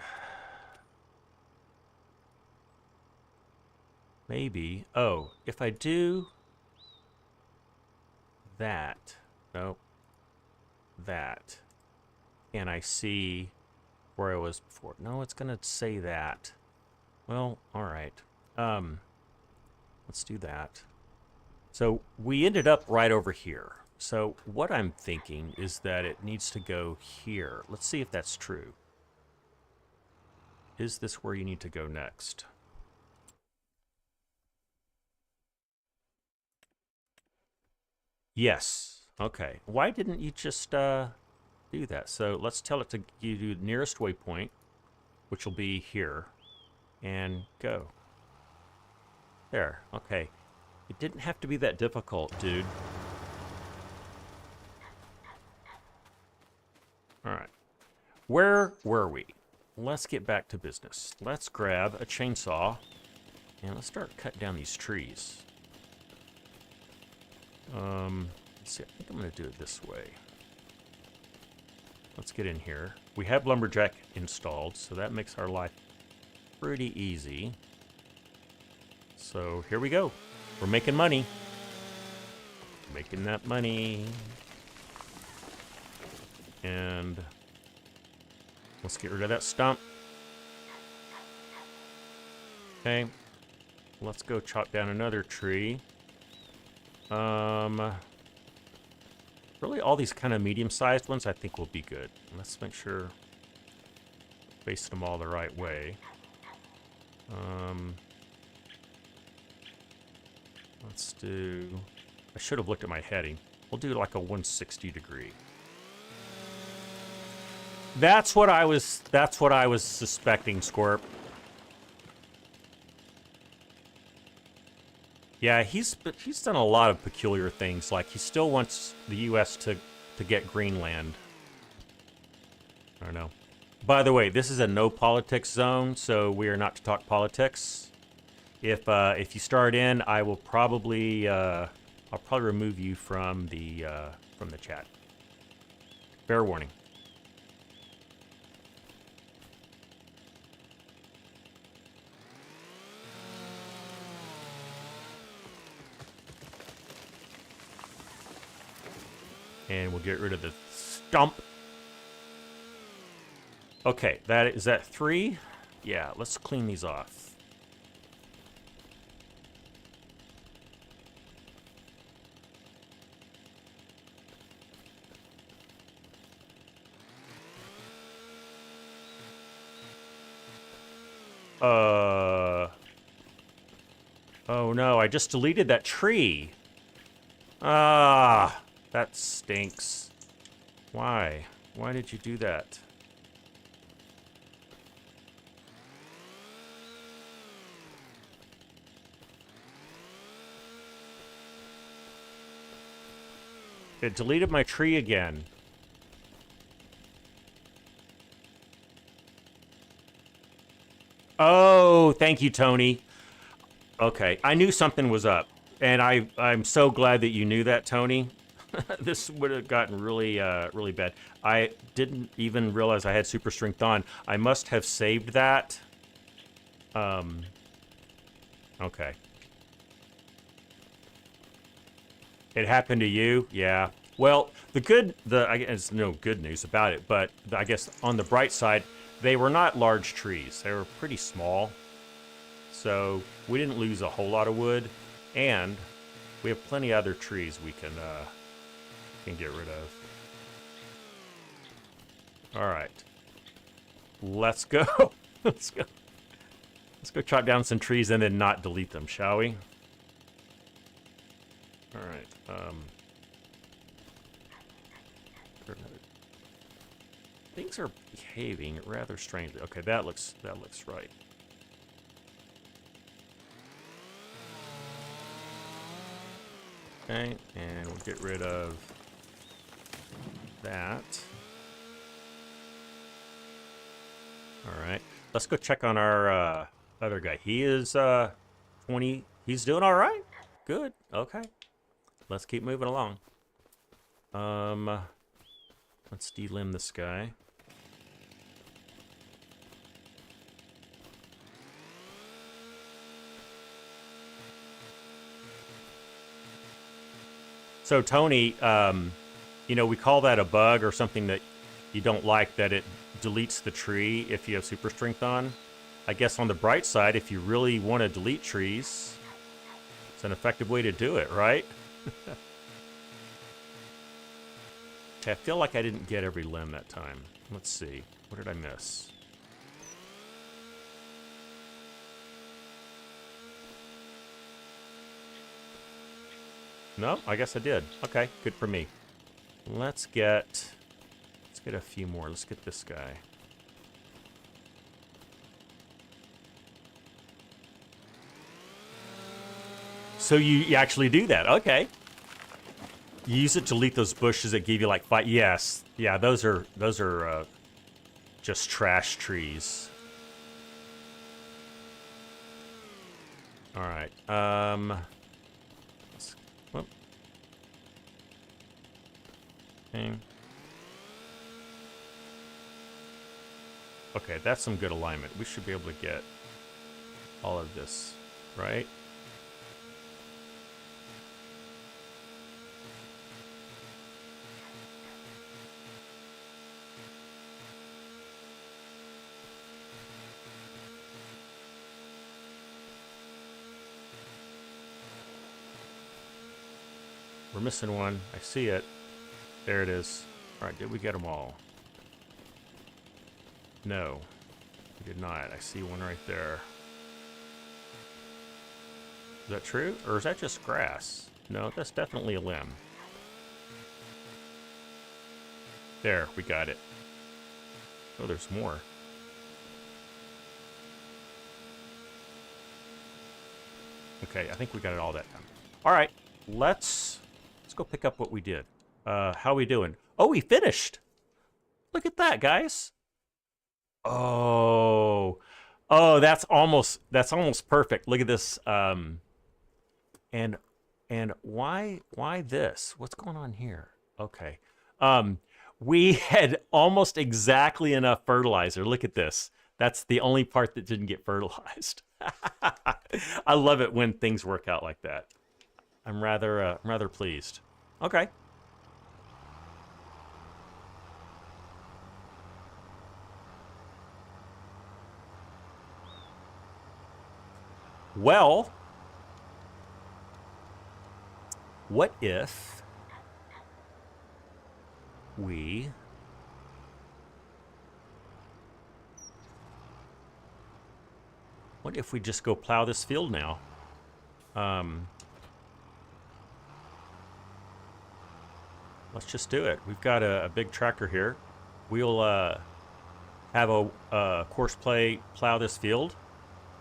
maybe, oh, if I do that, nope, that, and I see where I was before. No, it's gonna say that. Well, all right. Let's do that. So we ended up right over here. So what I'm thinking is that it needs to go here. Let's see if that's true. Is this where you need to go next? Yes. Okay. Why didn't you just do that? So let's tell it to you do the nearest waypoint, which will be here, and go. There. Okay. It didn't have to be that difficult, dude. All right. Where were we? Let's get back to business. Let's grab a chainsaw and let's start cutting down these trees. Let's see, I think I'm going to do it this way. Let's get in here. We have Lumberjack installed, so that makes our life pretty easy. So here we go. We're making money. Making that money. And let's get rid of that stump. Okay. Let's go chop down another tree. Really all these kind of medium-sized ones I think will be good. Let's make sure face them all the right way. Let's do, I should have looked at my heading. We'll do like a 160 degree. That's what I was suspecting, Scorp. Yeah, he's done a lot of peculiar things. Like he still wants the U.S. to get Greenland. I don't know. By the way, this is a no politics zone, so we are not to talk politics. If you start in, I will probably I'll probably remove you from the chat. Fair warning. And we'll get rid of the stump. Okay, is that 3? Yeah, let's clean these off. Oh no, I just deleted that tree. Ah. That stinks. Why? Why did you do that? It deleted my tree again. Oh, thank you, Tony. Okay, I knew something was up. And I'm so glad that you knew that, Tony. This would have gotten really, really bad. I didn't even realize I had super strength on. I must have saved that. Okay. It happened to you? Yeah. Well, I guess no good news about it, but I guess on the bright side, they were not large trees. They were pretty small. So we didn't lose a whole lot of wood, and we have plenty of other trees we can get rid of. All right, let's go. Let's go chop down some trees and then not delete them, shall we? All right. Things are behaving rather strangely. Okay, that looks right. Okay, and we'll get rid of that. All right, let's go check on our other guy. He is 20. He's doing all right. Good. Okay, let's keep moving along. Let's delimb this guy. So Tony, you know, we call that a bug or something that you don't like, that it deletes the tree if you have super strength on. I guess on the bright side, if you really want to delete trees, it's an effective way to do it, right? Okay, I feel like I didn't get every limb that time. Let's see. What did I miss? No, I guess I did. Okay, good for me. Let's get a few more. Let's get this guy. So you actually do that. Okay. You use it to delete those bushes that give you like 5. Yes. Yeah, those are just trash trees. All right. Whoop. Okay. Okay, that's some good alignment. We should be able to get all of this, right? We're missing one. I see it. There it is. All right, did we get them all? No, we did not. I see one right there. Is that true? Or is that just grass? No, that's definitely a limb. There, we got it. Oh, there's more. Okay, I think we got it all that time. All right, let's go pick up what we did. How we doing? Oh, we finished. Look at that, guys. Oh, that's almost perfect. Look at this. And why this? What's going on here? Okay. We had almost exactly enough fertilizer. Look at this. That's the only part that didn't get fertilized. I love it when things work out like that. I'm rather pleased. Okay. Well, what if we just go plow this field now? Let's just do it. We've got a big tractor here. We'll have a course play plow this field,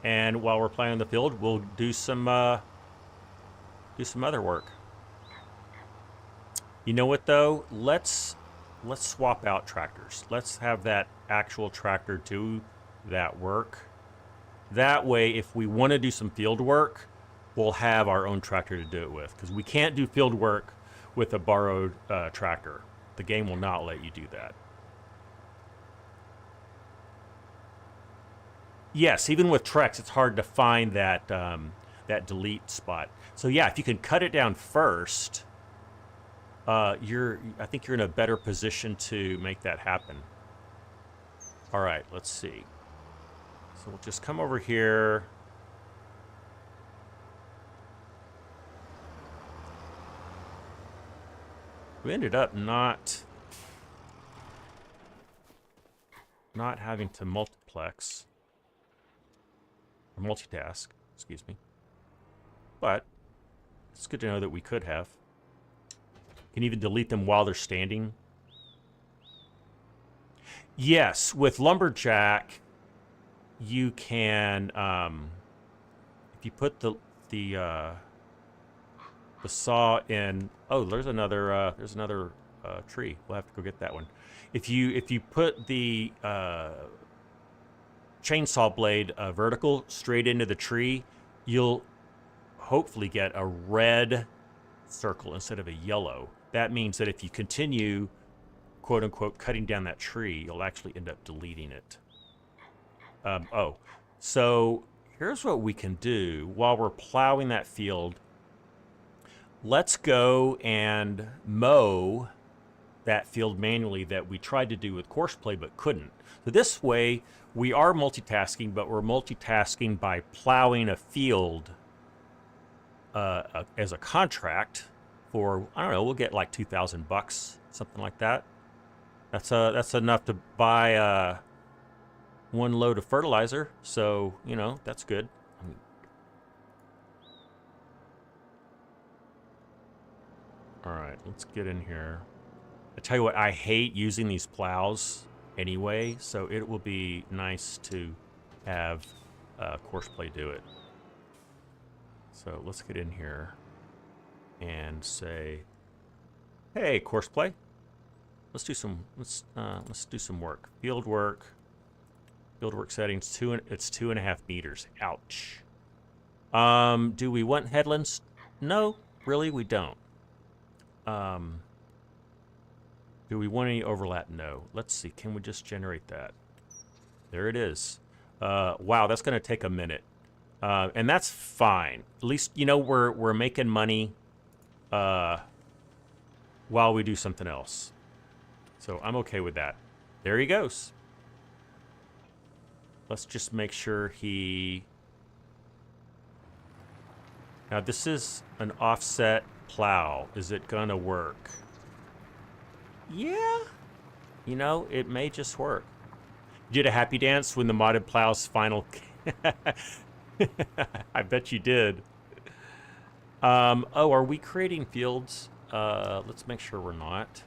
and while we're plowing the field, we'll do some other work. You know what though? Let's swap out tractors. Let's have that actual tractor do that work. That way, if we want to do some field work, we'll have our own tractor to do it with, because we can't do field work with a borrowed tractor. The game will not let you do that. Yes, even with Trex, it's hard to find that that delete spot. So yeah, if you can cut it down first, I think you're in a better position to make that happen. All right, let's see. So we'll just come over here. We ended up not having to multiplex or multitask, excuse me. But it's good to know that we could have. Can even delete them while they're standing. Yes, with Lumberjack, you can if you put the saw in. Oh, there's another tree. We'll have to go get that one. If you put the chainsaw blade vertical straight into the tree, you'll hopefully get a red circle instead of a yellow. That means that if you continue, quote unquote, cutting down that tree, you'll actually end up deleting it. So here's what we can do while we're plowing that field. Let's go and mow that field manually that we tried to do with course play but couldn't. So this way we are multitasking, but we're multitasking by plowing a field as a contract for, I don't know, we'll get like $2,000 something like that. That's enough to buy 1 load of fertilizer. So, you know, that's good. All right, let's get in here. I tell you what, I hate using these plows anyway, so it will be nice to have Courseplay do it. So let's get in here and say, "Hey, Courseplay, let's do some work. Field work settings. It's 2.5 meters. Ouch. Do we want headlands? No, really, we don't. Do we want any overlap? No. Let's see. Can we just generate that? There it is. Wow, that's going to take a minute. And that's fine. At least, you know, we're making money while we do something else. So I'm okay with that. There he goes. Let's just make sure he... Now, this is an offset plow. Is it going to work? Yeah. You know, it may just work. You did a happy dance when the modded plow's final... I bet you did. Oh, are we creating fields? Let's make sure we're not.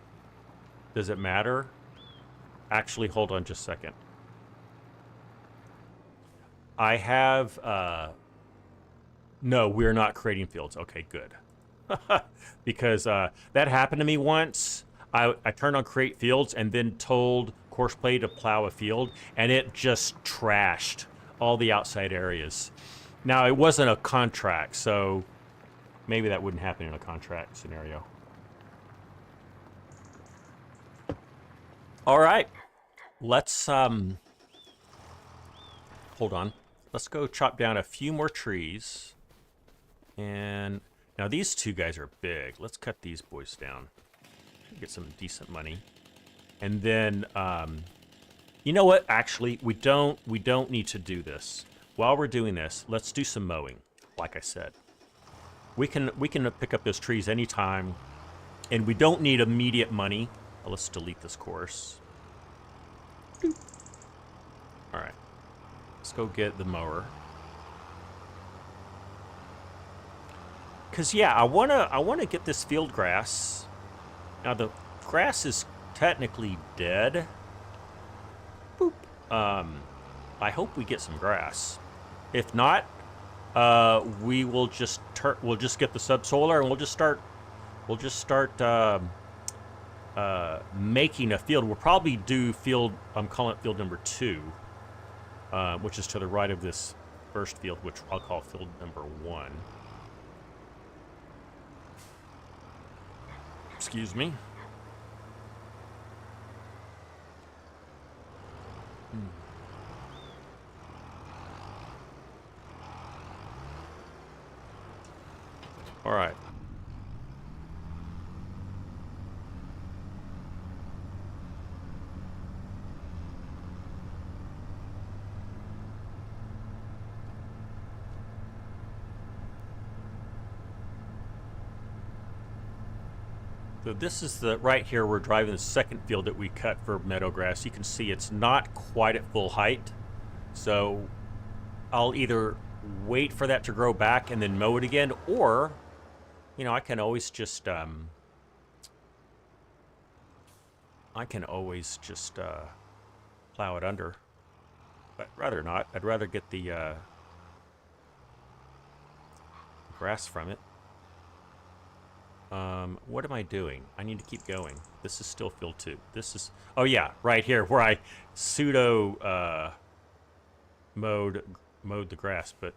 Does it matter? Actually, hold on just a second. I have... No, we're not creating fields. Okay, good. Because that happened to me once. I turned on create fields and then told Courseplay to plow a field, and it just trashed all the outside areas. Now, it wasn't a contract, so maybe that wouldn't happen in a contract scenario. All right. Let's, hold on. Let's go chop down a few more trees. And now these two guys are big. Let's cut these boys down. Get some decent money. And then, you know what? Actually, we don't need to do this. While we're doing this, let's do some mowing. Like I said, we can pick up those trees anytime, and we don't need immediate money. Well, let's delete this course. All right, let's go get the mower. Cause yeah, I wanna get this field grass. Now the grass is technically dead. Boop. I hope we get some grass. If not, we will just get the subsoiler and we'll just start making a field. We'll probably do field. I'm calling it field number 2, which is to the right of this first field, which I'll call field number 1. Excuse me. All right. So this is the, right here, we're driving the second field that we cut for meadow grass. You can see it's not quite at full height. So I'll either wait for that to grow back and then mow it again, or, you know, I can always just plow it under. But rather not. I'd rather get the grass from it. What am I doing? I need to keep going. This is still field 2. This is, oh yeah, right here where I pseudo mowed the grass, but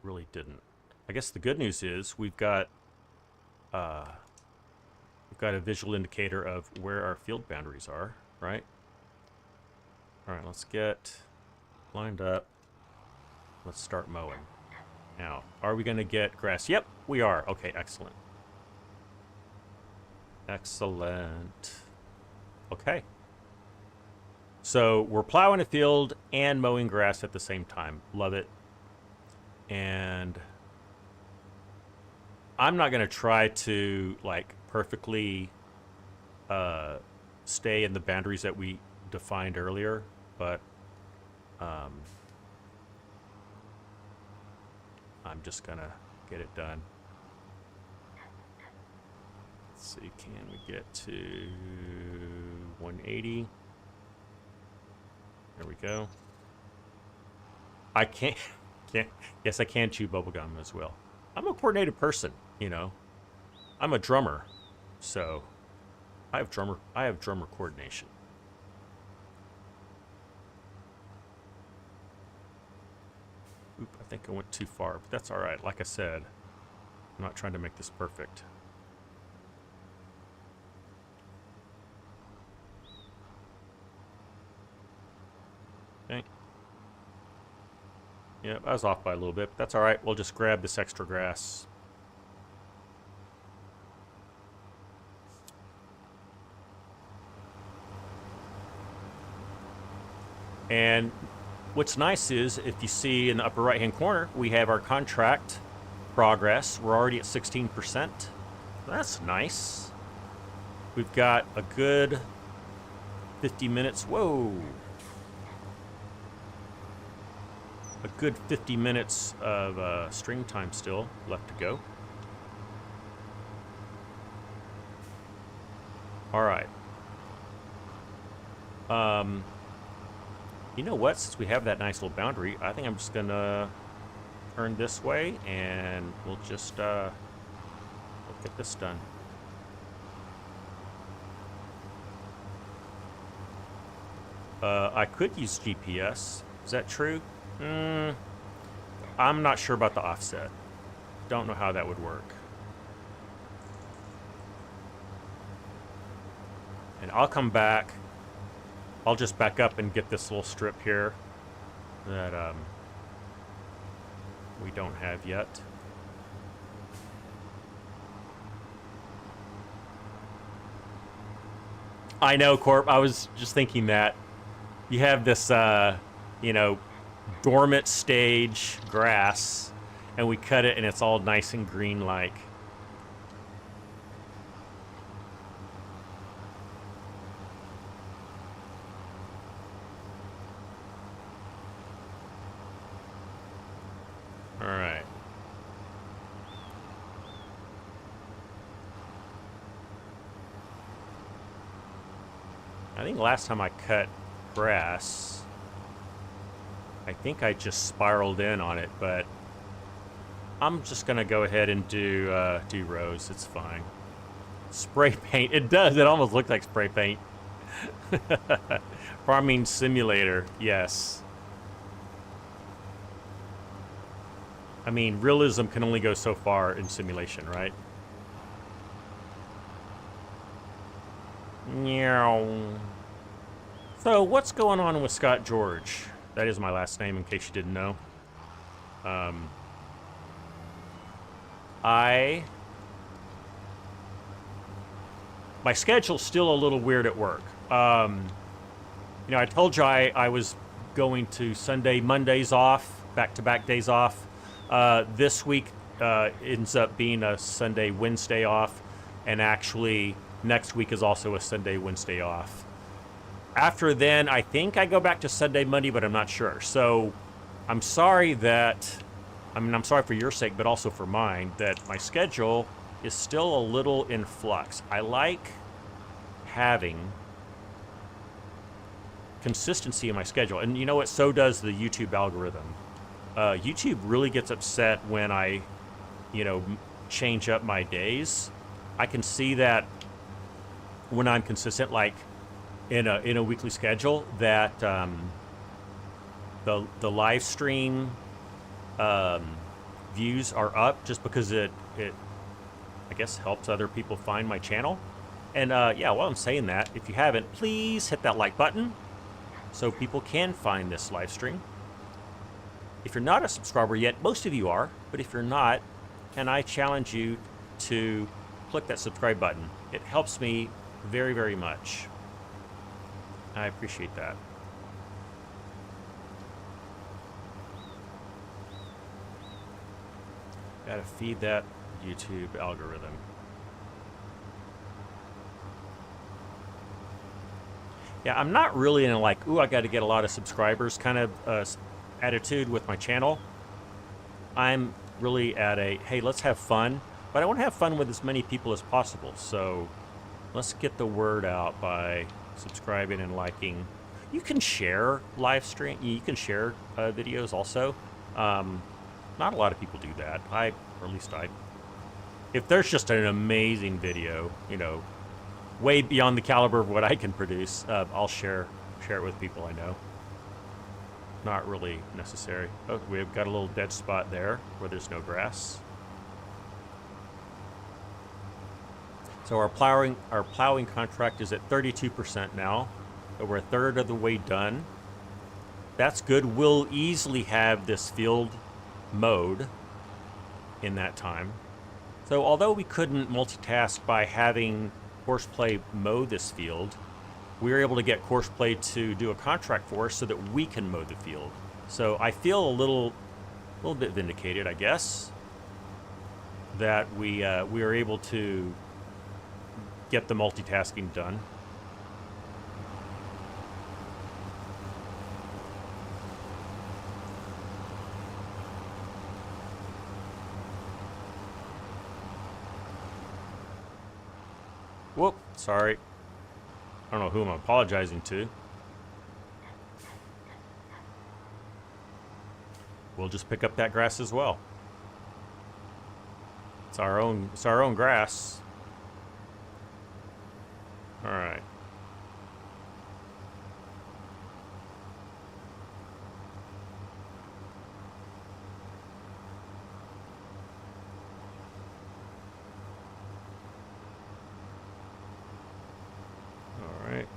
really didn't. I guess the good news is we've got a visual indicator of where our field boundaries are, right? All right, let's get lined up. Let's start mowing. Now, are we going to get grass? Yep, we are. Okay, excellent. Excellent. Okay. So we're plowing a field and mowing grass at the same time. Love it. And I'm not going to try to like perfectly stay in the boundaries that we defined earlier, but I'm just gonna get it done. Let's see, can we get to 180? There we go. I can't, yes, I can chew bubblegum as well. I'm a coordinated person, you know. I'm a drummer, so I have drummer coordination. Oop, I think I went too far, but that's all right. Like I said, I'm not trying to make this perfect. Okay. Yep, I was off by a little bit, but that's all right. We'll just grab this extra grass. And what's nice is, if you see in the upper right-hand corner, we have our contract progress. We're already at 16%. That's nice. We've got a good 50 minutes. Whoa. A good 50 minutes of stream time still left to go. All right. You know what? Since we have that nice little boundary, I think I'm just gonna turn this way, and we'll just we'll get this done. I could use GPS. Is that true? I'm not sure about the offset. Don't know how that would work. And I'll come back. I'll just back up and get this little strip here that we don't have yet. I know, Corp. I was just thinking that you have this, you know, dormant stage grass, and we cut it and it's all nice and green like. All right. I think last time I cut grass, I think I just spiraled in on it, but I'm just gonna go ahead and do rows. It's fine. Spray paint. It does. It almost looks like spray paint. Farming simulator. Yes. I mean, realism can only go so far in simulation, right? Meow. So, what's going on with Scott George? That is my last name, in case you didn't know. My schedule's still a little weird at work. You know, I told you I was going to Mondays off, back-to-back days off. This week ends up being a Sunday, Wednesday off, and actually next week is also a Sunday, Wednesday off. After then, I think I go back to Sunday, Monday, but I'm not sure. So I'm sorry that, I mean, I'm sorry for your sake, but also for mine, that my schedule is still a little in flux. I like having consistency in my schedule. And you know what? So does the YouTube algorithm. YouTube really gets upset when I, you know, change up my days. I can see that when I'm consistent, like in a weekly schedule, that the live stream views are up just because it I guess helps other people find my channel. And yeah, while I'm saying that, if you haven't, please hit that like button so people can find this live stream. If you're not a subscriber yet, most of you are, but if you're not, can I challenge you to click that subscribe button? It helps me very, very much. I appreciate that. Gotta feed that YouTube algorithm. Yeah, I'm not really in a like, ooh, I got to get a lot of subscribers kind of attitude with my channel. I'm really at a, hey, let's have fun, but I want to have fun with as many people as possible. So let's get the word out by subscribing and liking. You can share live stream. You can share videos also. Not a lot of people do that. Or at least I. If there's just an amazing video, you know, way beyond the caliber of what I can produce, I'll share it with people I know. Not really necessary. Oh, we've got a little dead spot there where there's no grass. So our plowing contract is at 32% now. So we're a third of the way done. That's good. We'll easily have this field mowed in that time. So although we couldn't multitask by having Courseplay mow this field, we were able to get Courseplay to do a contract for us so that we can mow the field. So I feel a little bit vindicated, I guess, that we were able to get the multitasking done. Whoop, sorry. I don't know who I'm apologizing to. We'll just pick up that grass as well. It's our own grass. All right. All right.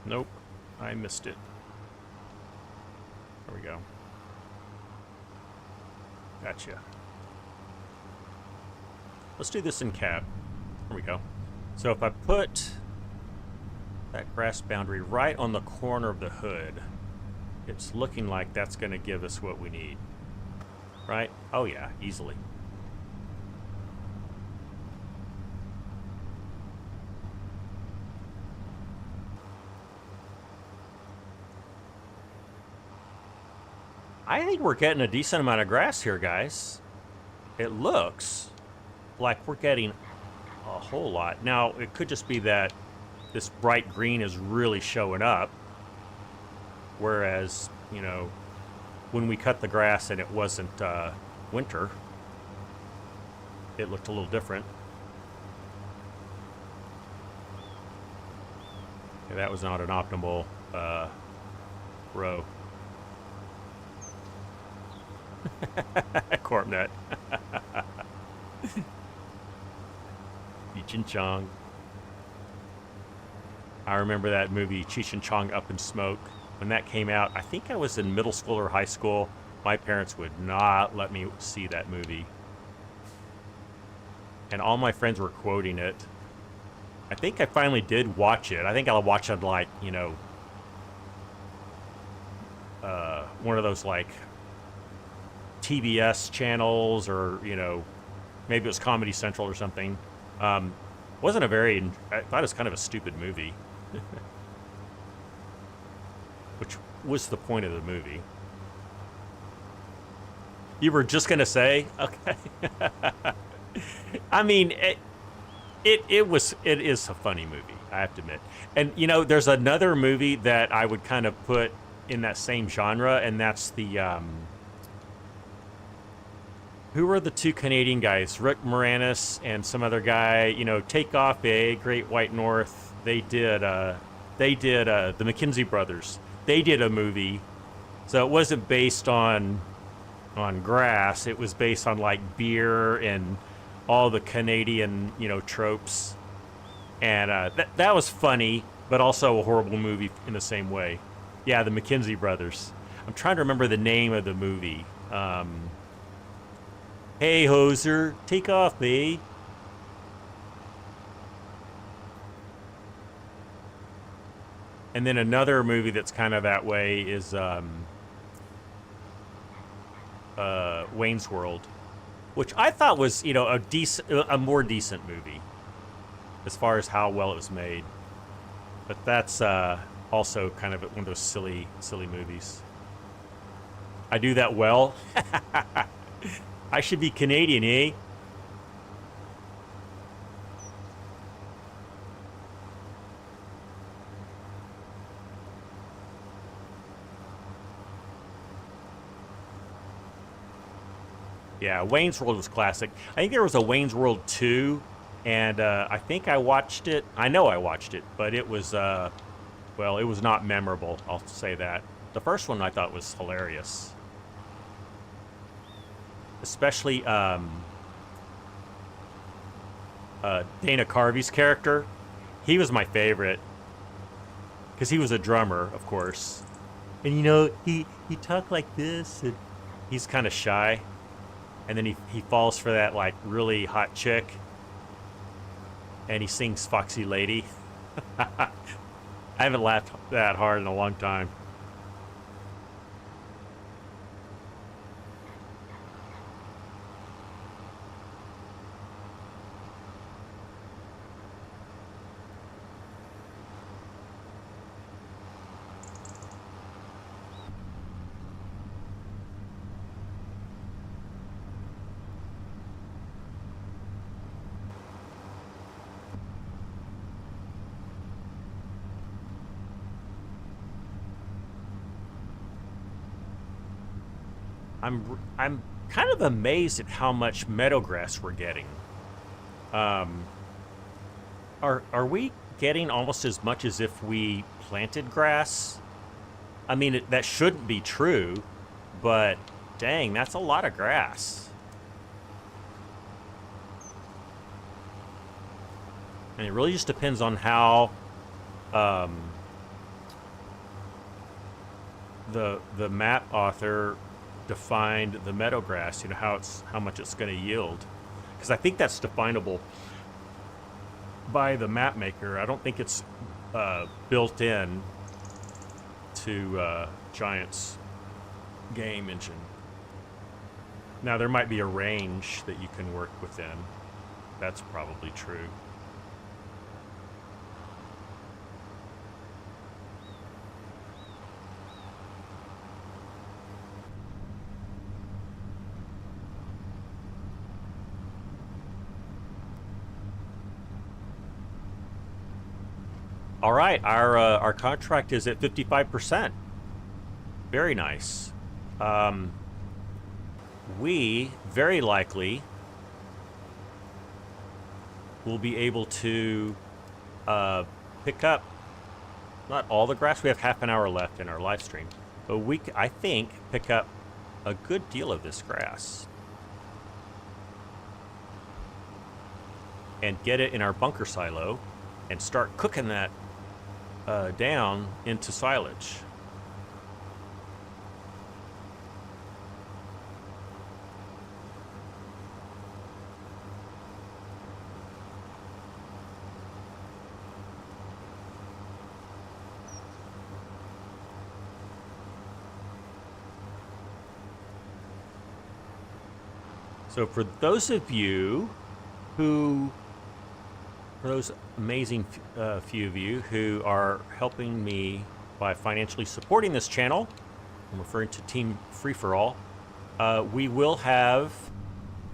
Nope, I missed it. There we go. Gotcha. Let's do this in cab. There we go. So if I put that grass boundary right on the corner of the hood, it's looking like that's going to give us what we need. Right? Oh yeah, easily. I think we're getting a decent amount of grass here, guys. It looks like we're getting a whole lot. Now, it could just be that this bright green is really showing up. Whereas, you know, when we cut the grass and it wasn't winter, it looked a little different. Okay, that was not an optimal row. Corp nut. Cheech and Chong. I remember that movie, Cheech and Chong Up in Smoke. When that came out, I think I was in middle school or high school. My parents would not let me see that movie. And all my friends were quoting it. I think I finally did watch it. I think I'll watch it like, you know, one of those like TBS channels, or, you know, maybe it was Comedy Central or something. Wasn't a very, I thought it was kind of a stupid movie. Which was the point of the movie. You were just gonna say? Okay. I mean, it is a funny movie, I have to admit. And, you know, there's another movie that I would kind of put in that same genre, and that's the, who were the two Canadian guys? Rick Moranis and some other guy, you know, Take Off, Great White North. They did the McKinsey brothers. They did a movie. So it wasn't based on grass. It was based on like beer and all the Canadian, you know, tropes. And that was funny, but also a horrible movie in the same way. Yeah, the McKinsey brothers. I'm trying to remember the name of the movie. Hey, hoser, take off, babe. And then another movie that's kind of that way is Wayne's World, which I thought was, you know, a more decent movie as far as how well it was made. But that's also kind of one of those silly movies. I do that well. I should be Canadian, eh? Yeah, Wayne's World was classic. I think there was a Wayne's World 2, and I think I watched it. I know I watched it, but it was, well, it was not memorable, I'll say that. The first one I thought was hilarious. Especially Dana Carvey's character. He was my favorite. Because he was a drummer, of course. And, you know, he talked like this, and he's kind of shy. And then he falls for that, like, really hot chick. And he sings Foxy Lady. I haven't laughed that hard in a long time. I'm kind of amazed at how much meadowgrass we're getting. Are we getting almost as much as if we planted grass? I mean, that shouldn't be true, but dang, that's a lot of grass. And it really just depends on how the map author defined the meadowgrass, you know, how much it's going to yield, because I think that's definable by the map maker. I don't think it's built in to Giant's game engine. Now there might be a range that you can work within. That's probably true. All right, our contract is at 55%. Very nice. We very likely will be able to pick up not all the grass. We have half an hour left in our live stream, but we, I think, pick up a good deal of this grass and get it in our bunker silo and start cooking that down into silage. So for those of you who, for those amazing few of you who are helping me by financially supporting this channel, I'm referring to Team Free for All, we will have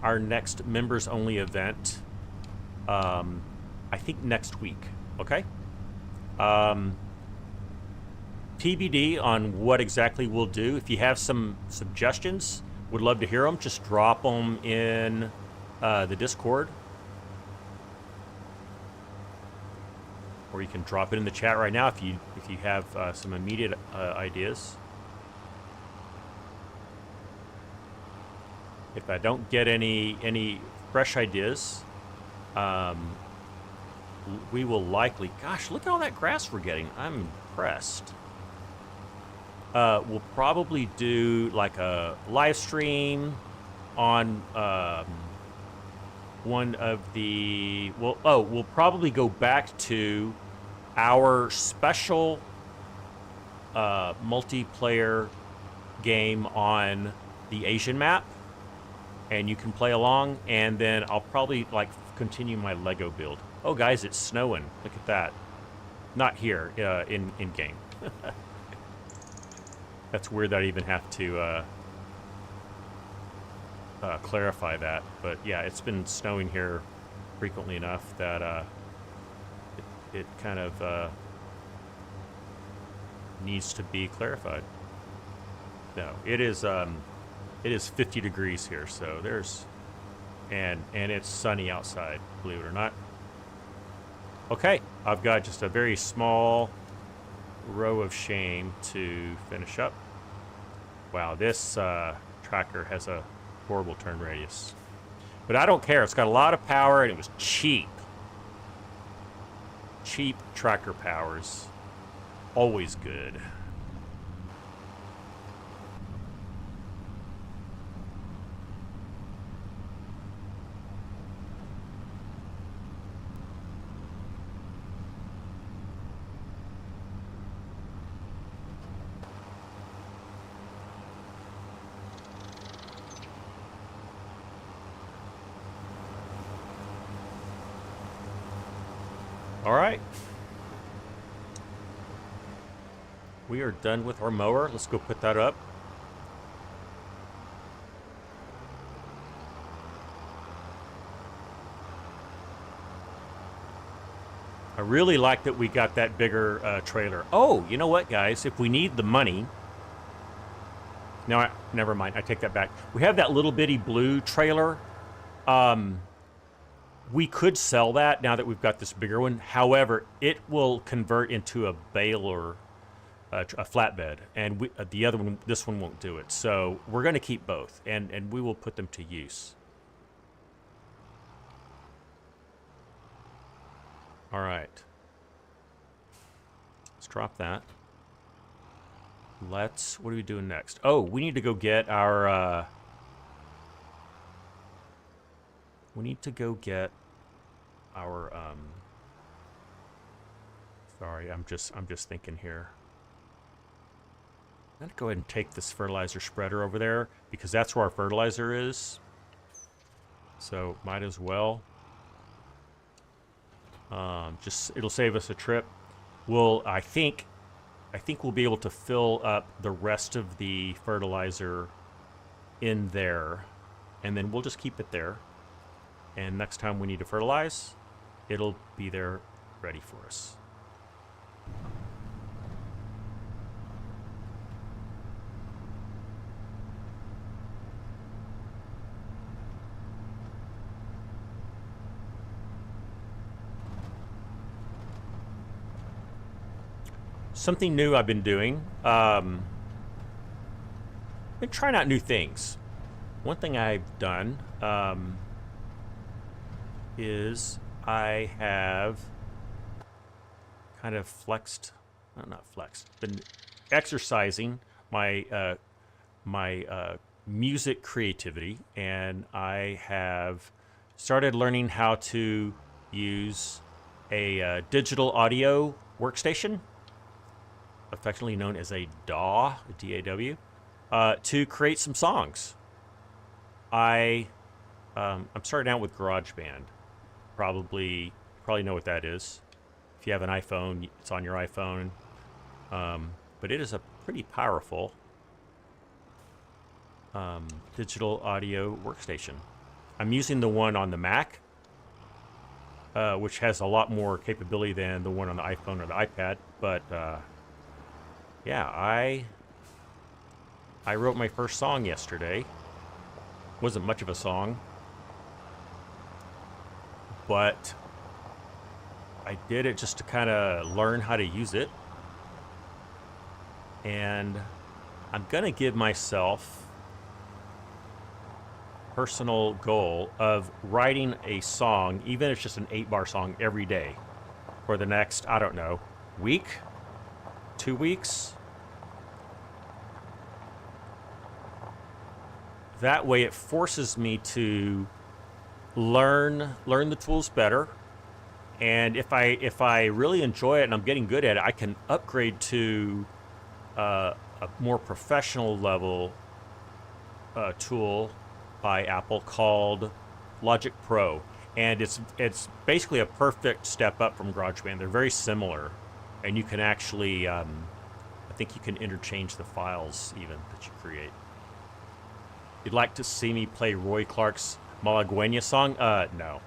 our next members only event, I think next week, okay? TBD on what exactly we'll do. If you have some suggestions, would love to hear them. Just drop them in the Discord. Or you can drop it in the chat right now if you have some immediate ideas. If I don't get any fresh ideas, we will likely. Gosh, look at all that grass we're getting. I'm impressed. We'll probably do like a live stream on one of the. We'll probably go back to our special multiplayer game on the Asian map, and you can play along, and then I'll probably like continue my Lego build. Oh guys, it's snowing. Look at that. Not here, in game. That's weird that I even have to clarify that. But yeah, it's been snowing here frequently enough that it kind of needs to be clarified. No, it is 50 degrees here, so there's and it's sunny outside, believe it or not. Okay, I've got just a very small row of shame to finish up. Wow, this tracker has a horrible turn radius. But I don't care, it's got a lot of power and it was cheap. Cheap tracker powers, always good. All right. We are done with our mower. Let's go put that up. I really like that we got that bigger trailer. Oh, you know what, guys? If we need the money... No, never mind. I take that back. We have that little bitty blue trailer. We could sell that now that we've got this bigger one. However, it will convert into a baler, a flatbed, and the other one, this one won't do it. So we're going to keep both, and we will put them to use. All right. Let's drop that. What are we doing next? Oh, we need to go get our... Sorry, I'm just thinking here. I'm gonna go ahead and take this fertilizer spreader over there because that's where our fertilizer is. So might as well. It'll save us a trip. I think we'll be able to fill up the rest of the fertilizer in there, and then we'll just keep it there. And next time we need to fertilize, it'll be there ready for us. Something new I've been doing. Been trying out new things. One thing I've done is I have kind of been exercising my music creativity, and I have started learning how to use a digital audio workstation, affectionately known as a DAW, D-A-W, to create some songs. I'm starting out with GarageBand. Probably know what that is. If you have an iPhone, it's on your iPhone. But it is a pretty powerful digital audio workstation. I'm using the one on the Mac, which has a lot more capability than the one on the iPhone or the iPad. But yeah, I wrote my first song yesterday. Wasn't much of a song, but I did it just to kind of learn how to use it. And I'm gonna give myself a personal goal of writing a song, even if it's just an 8-bar song, every day for the next, I don't know, week, 2 weeks. That way it forces me to learn the tools better, and if I really enjoy it and I'm getting good at it, I can upgrade to a more professional level tool by Apple called Logic Pro, and it's basically a perfect step up from GarageBand. They're very similar, and you can actually, I think you can interchange the files even that you create. You'd like to see me play Roy Clark's Malagueña song? No.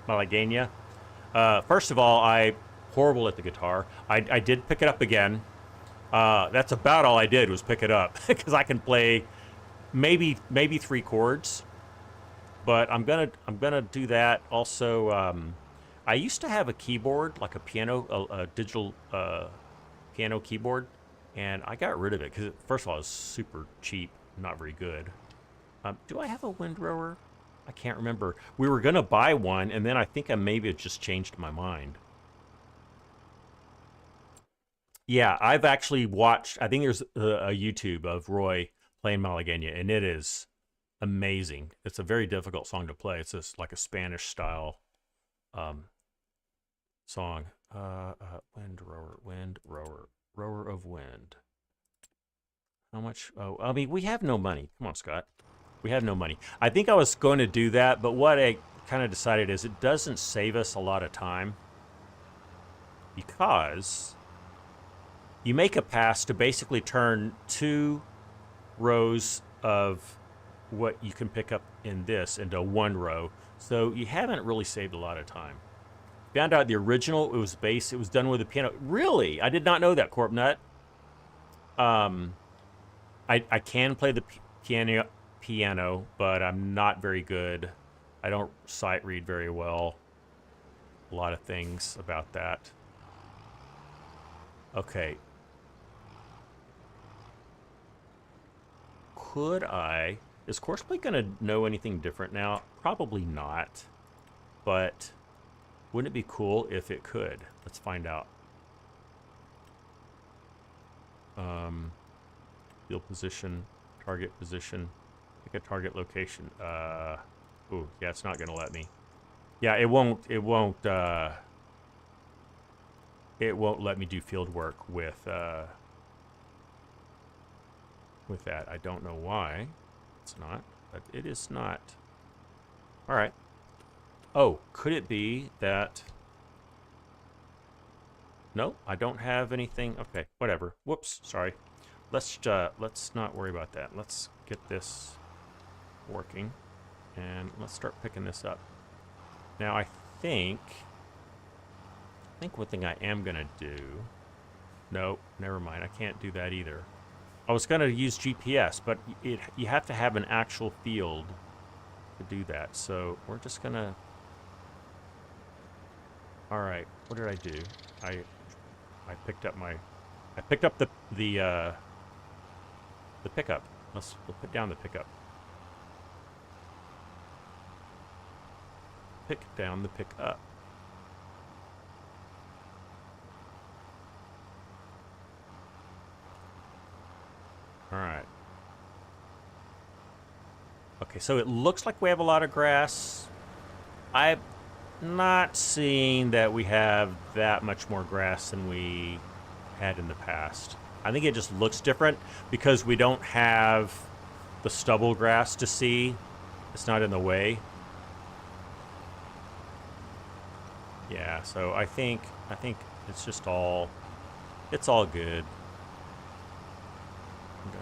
Malagueña. First of all, I'm horrible at the guitar. I did pick it up again. That's about all I did was pick it up because I can play maybe 3 chords, but I'm gonna do that. Also, I used to have a keyboard, like a piano, a digital piano keyboard, and I got rid of it because first of all, it's super cheap, not very good. Do I have a windrower? I can't remember. We were gonna buy one, and then I think I maybe just changed my mind. Yeah, I've actually watched, I think there's a YouTube of Roy playing Malagueña, and it is amazing. It's a very difficult song to play. It's just like a Spanish style song. Wind rower of wind. How much? Oh, I mean, we have no money. Come on, Scott. We have no money. I think I was going to do that, but what I kind of decided is it doesn't save us a lot of time because you make a pass to basically turn 2 rows of what you can pick up in this into 1 row. So you haven't really saved a lot of time. Found out the original, it was bass, it was done with a piano. Really? I did not know that, Corp Nut. I can play the piano, but I'm not very good. I don't sight read very well. A lot of things about that. Okay. Is Courseplay going to know anything different now? Probably not. But wouldn't it be cool if it could? Let's find out. Field position, target position, pick a target location. Ooh, yeah, it's not going to let me. Yeah, it won't let me do field work with that. I don't know why it's not, but it is not. All right. Oh, could it be that? No, I don't have anything. Okay, whatever. Whoops, sorry. Let's not worry about that. Let's get this working, and let's start picking this up. Now, I think one thing I am gonna do. Nope, never mind. I can't do that either. I was gonna use GPS, but you have to have an actual field to do that. So we're just gonna. All right, what did I do? I picked up the pickup. We'll put down the pickup. Pick down the pickup. All right. Okay, so it looks like we have a lot of grass. I'm not seeing that we have that much more grass than we had in the past. I think it just looks different because we don't have the stubble grass to see. It's not in the way. Yeah, so I think it's just all good. I'm gonna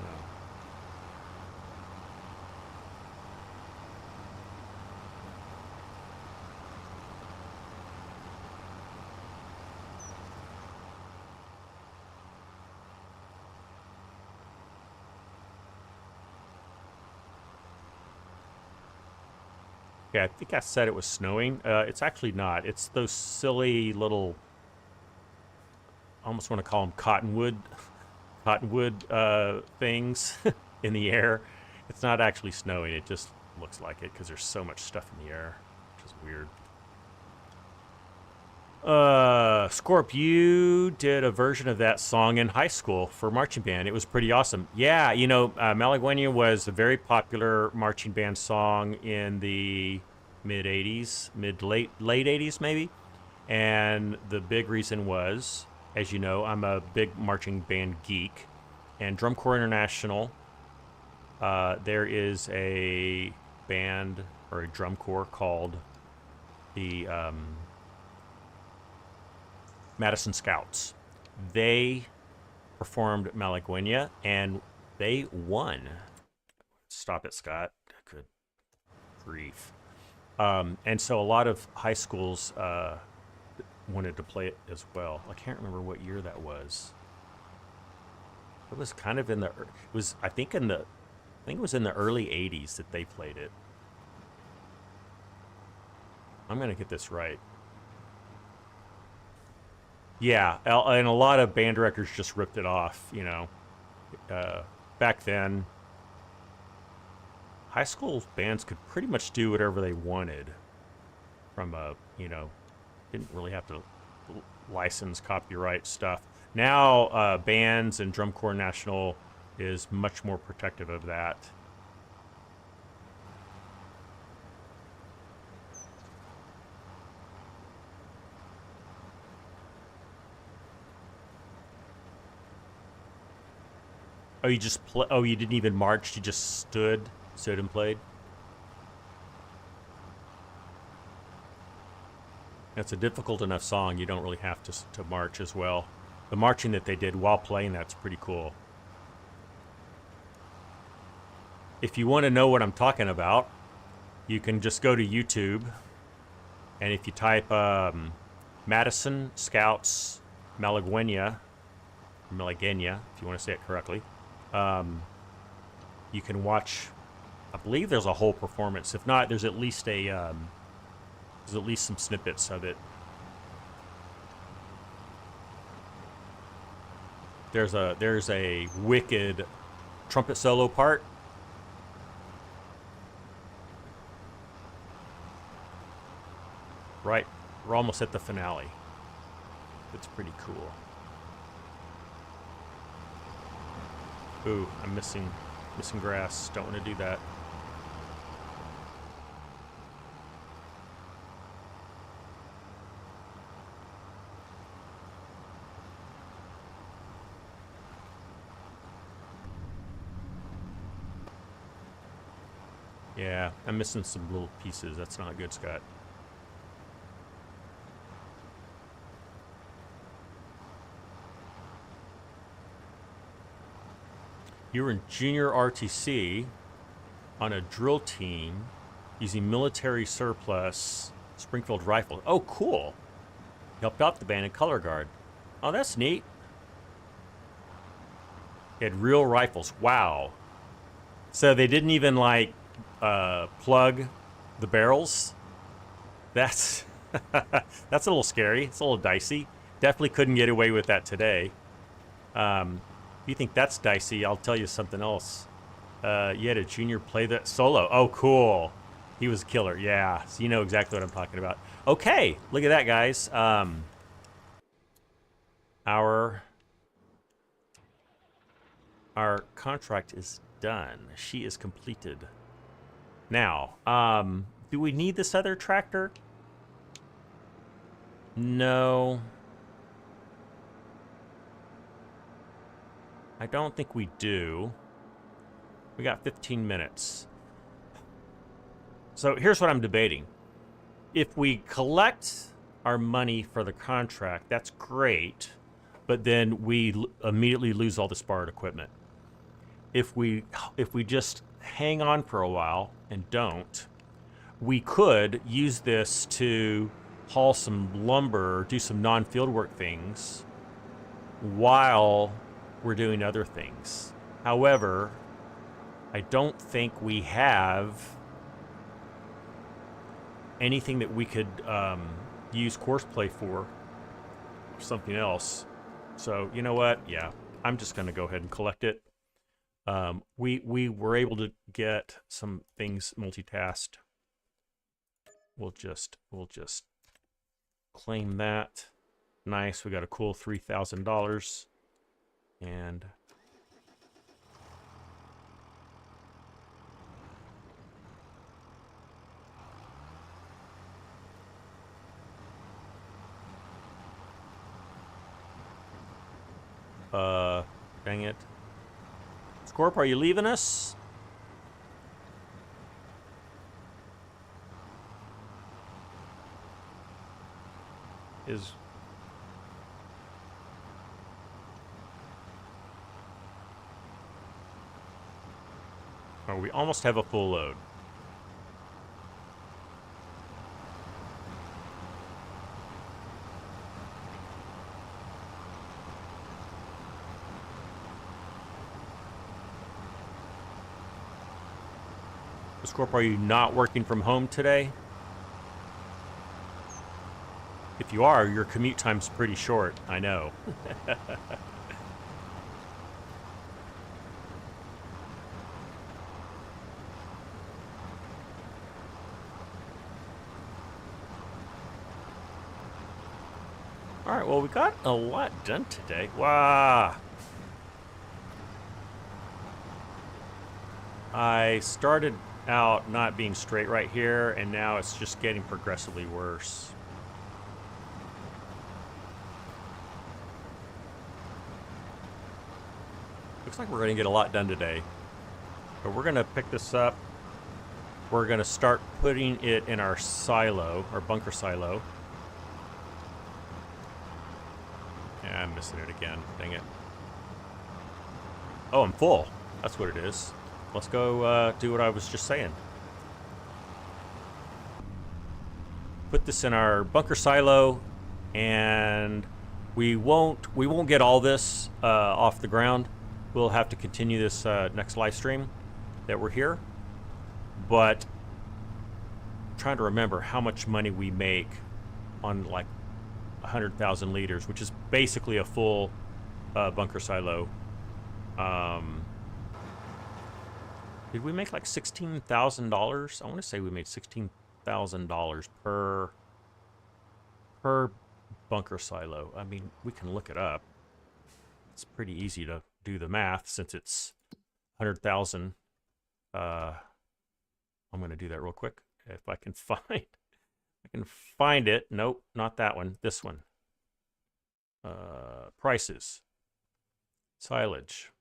Okay, I think I said it was snowing. It's actually not. It's those silly little, I almost want to call them cottonwood things in the air. It's not actually snowing. It just looks like it because there's so much stuff in the air, which is weird. Scorp, you did a version of that song in high school for marching band. It was pretty awesome. Yeah, you know, Malagueña was a very popular marching band song in the late 80s maybe. And the big reason was, as you know, I'm a big marching band geek. and Drum Corps International. There is a band or a drum corps called the Madison Scouts. They performed Malagueña, and they won. Stop it, Scott. Good grief. And so a lot of high schools wanted to play it as well. I can't remember what year that was. It was kind of in the. It was, I think it was in the early '80s that they played it. I'm gonna get this right. Yeah, and a lot of band directors just ripped it off. You know, back then, high school bands could pretty much do whatever they wanted. From a, you know, didn't really have to license copyright stuff. Now, bands and Drum Corps National is much more protective of that. Oh, you just oh, you didn't even march. You just stood and played. It's a difficult enough song. You don't really have to march as well. The marching that they did while playing that's pretty cool. If you want to know what I'm talking about, you can just go to YouTube, and if you type Madison Scouts Malagueña, if you want to say it correctly, you can watch. I believe there's a whole performance. If not, there's at least some snippets of it. There's a wicked trumpet solo part. Right, we're almost at the finale. It's pretty cool. Ooh, I'm missing grass. Don't want to do that. Yeah, I'm missing some little pieces. That's not good, Scott. You were in junior RTC on a drill team using military surplus Springfield rifles. Oh, cool. Helped out the band in color guard. Oh, that's neat. He had real rifles. Wow. So they didn't even like plug the barrels. That's that's a little scary. It's a little dicey. Definitely couldn't get away with that today. If you think that's dicey, I'll tell you something else. You had a junior play that solo. Oh, cool. He was a killer. Yeah, so you know exactly what I'm talking about. Okay, look at that, guys. Our contract is done. She is completed. Now, do we need this other tractor? No. I don't think we do. We got 15 minutes. So here's what I'm debating. If we collect our money for the contract, that's great, but then we immediately lose all this borrowed equipment. If we just hang on for a while and don't, we could use this to haul some lumber, do some non-field work things while we're doing other things. However, I don't think we have anything that we could use course play for or something else. So you know what? Yeah, I'm just going to go ahead and collect it. We were able to get some things multitasked. We'll just claim that. Nice. We got a cool $3,000. And dang it. Scorp, are you leaving us? Oh, we almost have a full load. Scorp, are you not working from home today? If you are, your commute time's pretty short, I know. All right, well, we got a lot done today. Wow. I started out not being straight right here, and now it's just getting progressively worse. Looks like we're going to get a lot done today. But we're going to pick this up. We're going to start putting it in our silo, our bunker silo. Yeah, I'm missing it again. Dang it. Oh, I'm full. That's what it is. Let's go do what I was just saying. Put this in our bunker silo, and we won't get all this off the ground. We'll have to continue this next live stream that we're here. But I'm trying to remember how much money we make on like 100,000 liters, which is basically a full bunker silo. Did we make like $16,000? I want to say we made $16,000 per bunker silo. I mean, we can look it up. It's pretty easy to do the math since it's 100,000. I'm going to do that real quick if I can find it. Nope, not that one. This one. Prices. Silage.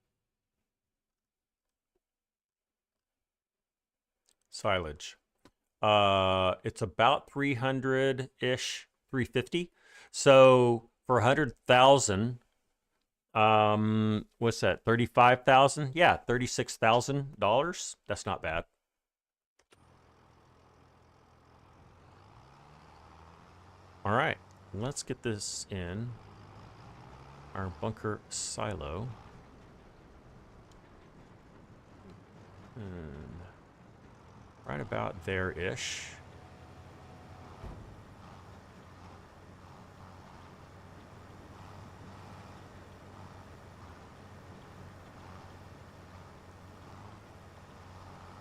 It's about 300-ish, 350. So for 100,000, what's that? 35,000? Yeah, $36,000. That's not bad. All right, let's get this in our bunker silo. And right about there-ish.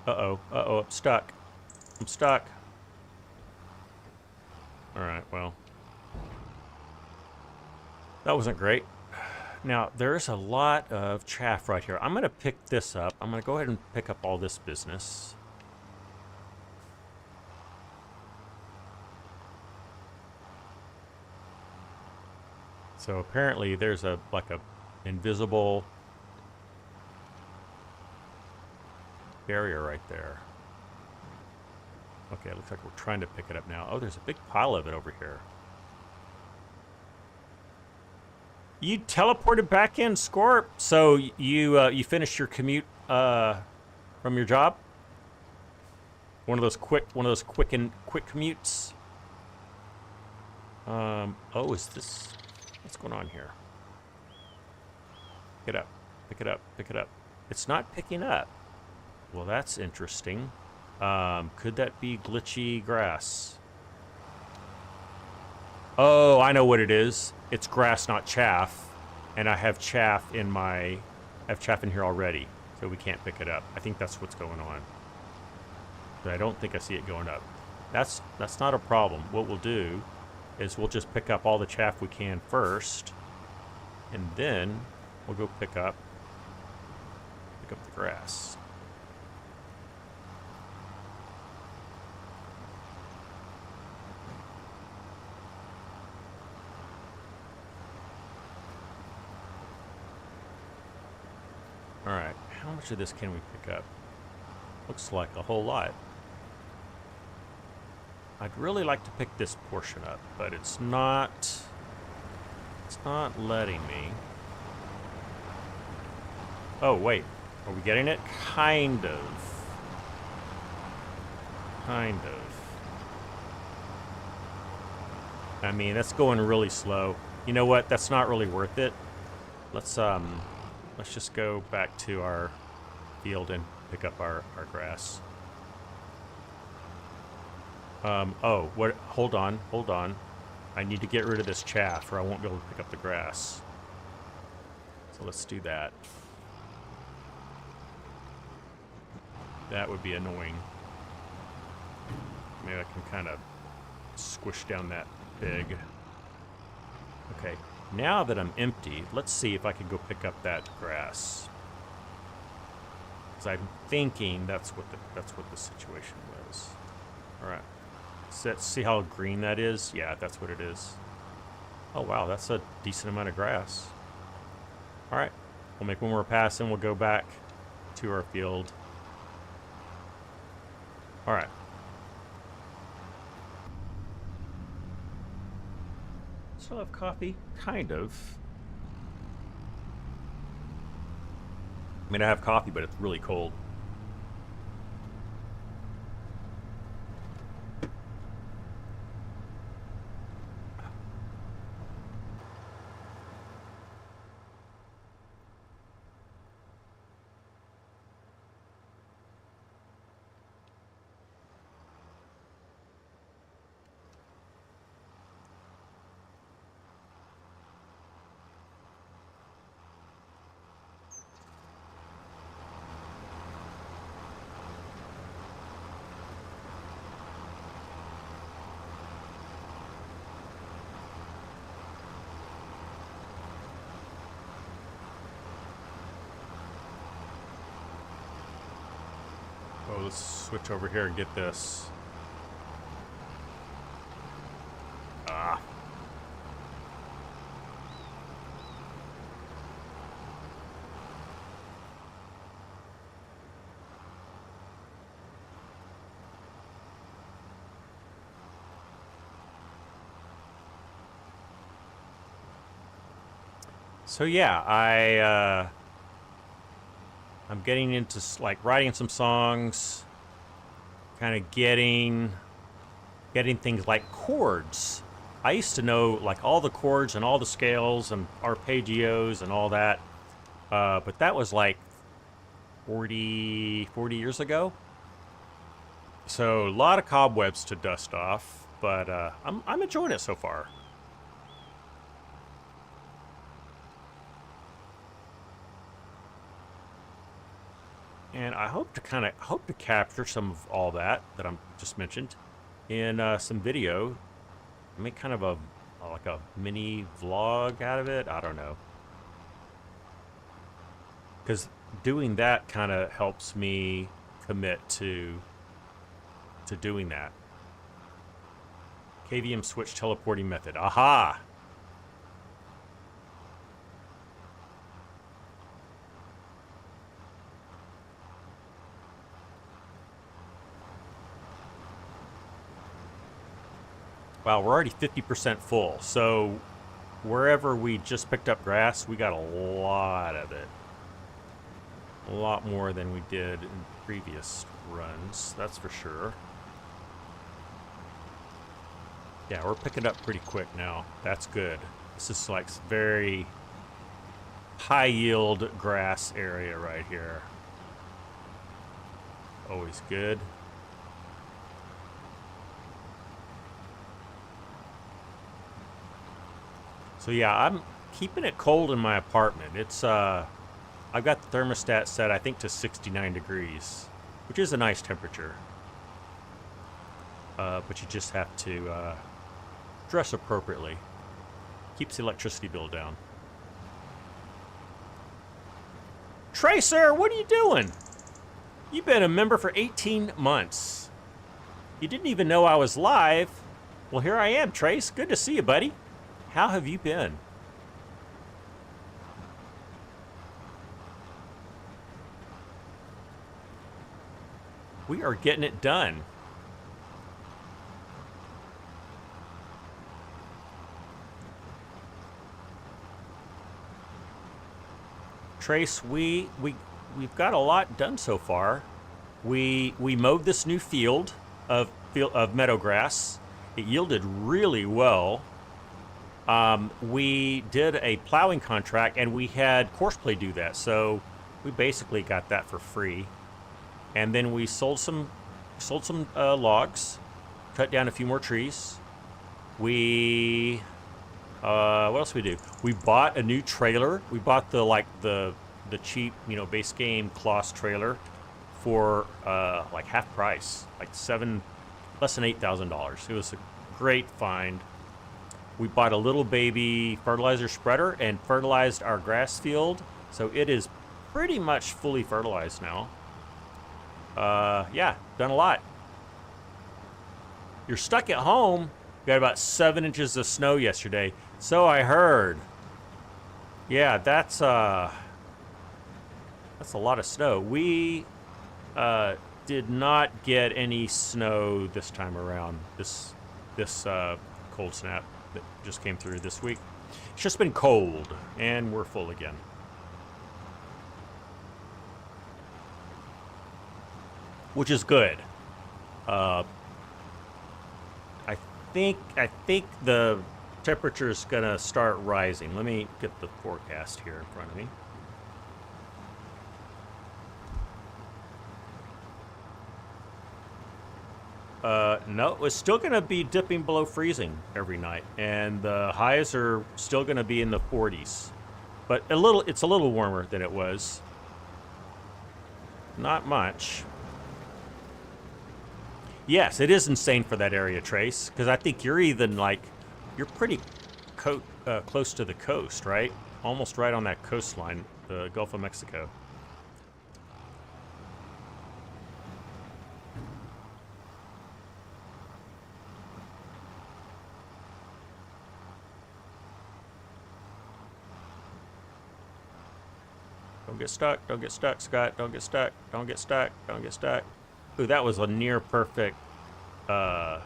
Uh-oh, I'm stuck. I'm stuck. All right, well. That wasn't great. Now, there's a lot of chaff right here. I'm going to pick this up. I'm going to go ahead and pick up all this business. So apparently there's like a invisible barrier right there. Okay, it looks like we're trying to pick it up now. Oh, there's a big pile of it over here. You teleported back in, Scorp. So you finished your commute from your job? One of those quick commutes. Oh, is this? What's going on here? Pick it up. Pick it up. Pick it up. It's not picking up. Well, that's interesting. Could that be glitchy grass? Oh, I know what it is. It's grass, not chaff. And I have chaff in here already, so we can't pick it up. I think that's what's going on. But I don't think I see it going up. That's not a problem. What we'll do is we'll just pick up all the chaff we can first, and then we'll go pick up the grass. All right, how much of this can we pick up? Looks like a whole lot. I'd really like to pick this portion up, but it's not letting me. Oh, wait. Are we getting it? Kind of. Kind of. I mean, that's going really slow. You know what? That's not really worth it. Let's just go back to our field and pick up our grass. Oh, what? Hold on. I need to get rid of this chaff or I won't be able to pick up the grass. So let's do that. That would be annoying. Maybe I can kind of squish down that pig. Okay, now that I'm empty, let's see if I can go pick up that grass. Because I'm thinking that's what the situation was. All right. So let's see how green that is. Yeah, that's what it is. Oh, wow, that's a decent amount of grass. All right, we'll make one more pass and we'll go back to our field. All right. Still have coffee? Kind of. I mean, I have coffee, but it's really cold. Oh, let's switch over here and get this. Ah. So yeah, I'm getting into like writing some songs, kind of getting things like chords. I used to know like all the chords and all the scales and arpeggios and all that, but that was like 40 years ago. So a lot of cobwebs to dust off, but I'm enjoying it so far. And I hope to capture some of all that I'm just mentioned in some video. Make kind of like a mini vlog out of it. I don't know, because doing that kind of helps me commit to doing that. KVM switch teleporting method. Aha! Wow, we're already 50% full. So wherever we just picked up grass, we got a lot of it. A lot more than we did in previous runs, that's for sure. Yeah, we're picking up pretty quick now. That's good. This is like very high yield grass area right here. Always good. So yeah, I'm keeping it cold in my apartment. It's I've got the thermostat set, I think, to 69 degrees, which is a nice temperature. But you just have to dress appropriately. Keeps the electricity bill down. Tracer, what are you doing? You've been a member for 18 months. You didn't even know I was live. Well, here I am, Trace. Good to see you, buddy. How have you been? We are getting it done. Trace, we've got a lot done so far. We mowed this new field of meadow grass. It yielded really well. We did a plowing contract, and we had Courseplay do that, so we basically got that for free. And then we sold some logs, cut down a few more trees. We what else we do? We bought a new trailer. We bought the cheap, base game Kloss trailer for like half price, like less than $8,000. It was a great find. We bought a little baby fertilizer spreader and fertilized our grass field, so it is pretty much fully fertilized now. Yeah, done a lot. You're stuck at home. We got about 7 inches of snow yesterday, so I heard. Yeah, that's a lot of snow. We did not get any snow this time around. This cold snap that just came through this week. It's just been cold, and we're full again. Which is good. I think the temperature's gonna start rising. Let me get the forecast here in front of me. No, it's still gonna be dipping below freezing every night, and the highs are still gonna be in the 40s. But it's a little warmer than it was. Not much. Yes, it is insane for that area, Trace, because I think you're you're pretty close to the coast, right? Almost right on that coastline, the Gulf of Mexico. Don't get stuck, don't get stuck, Scott. Don't get stuck, don't get stuck, don't get stuck. Ooh, that was a near perfect run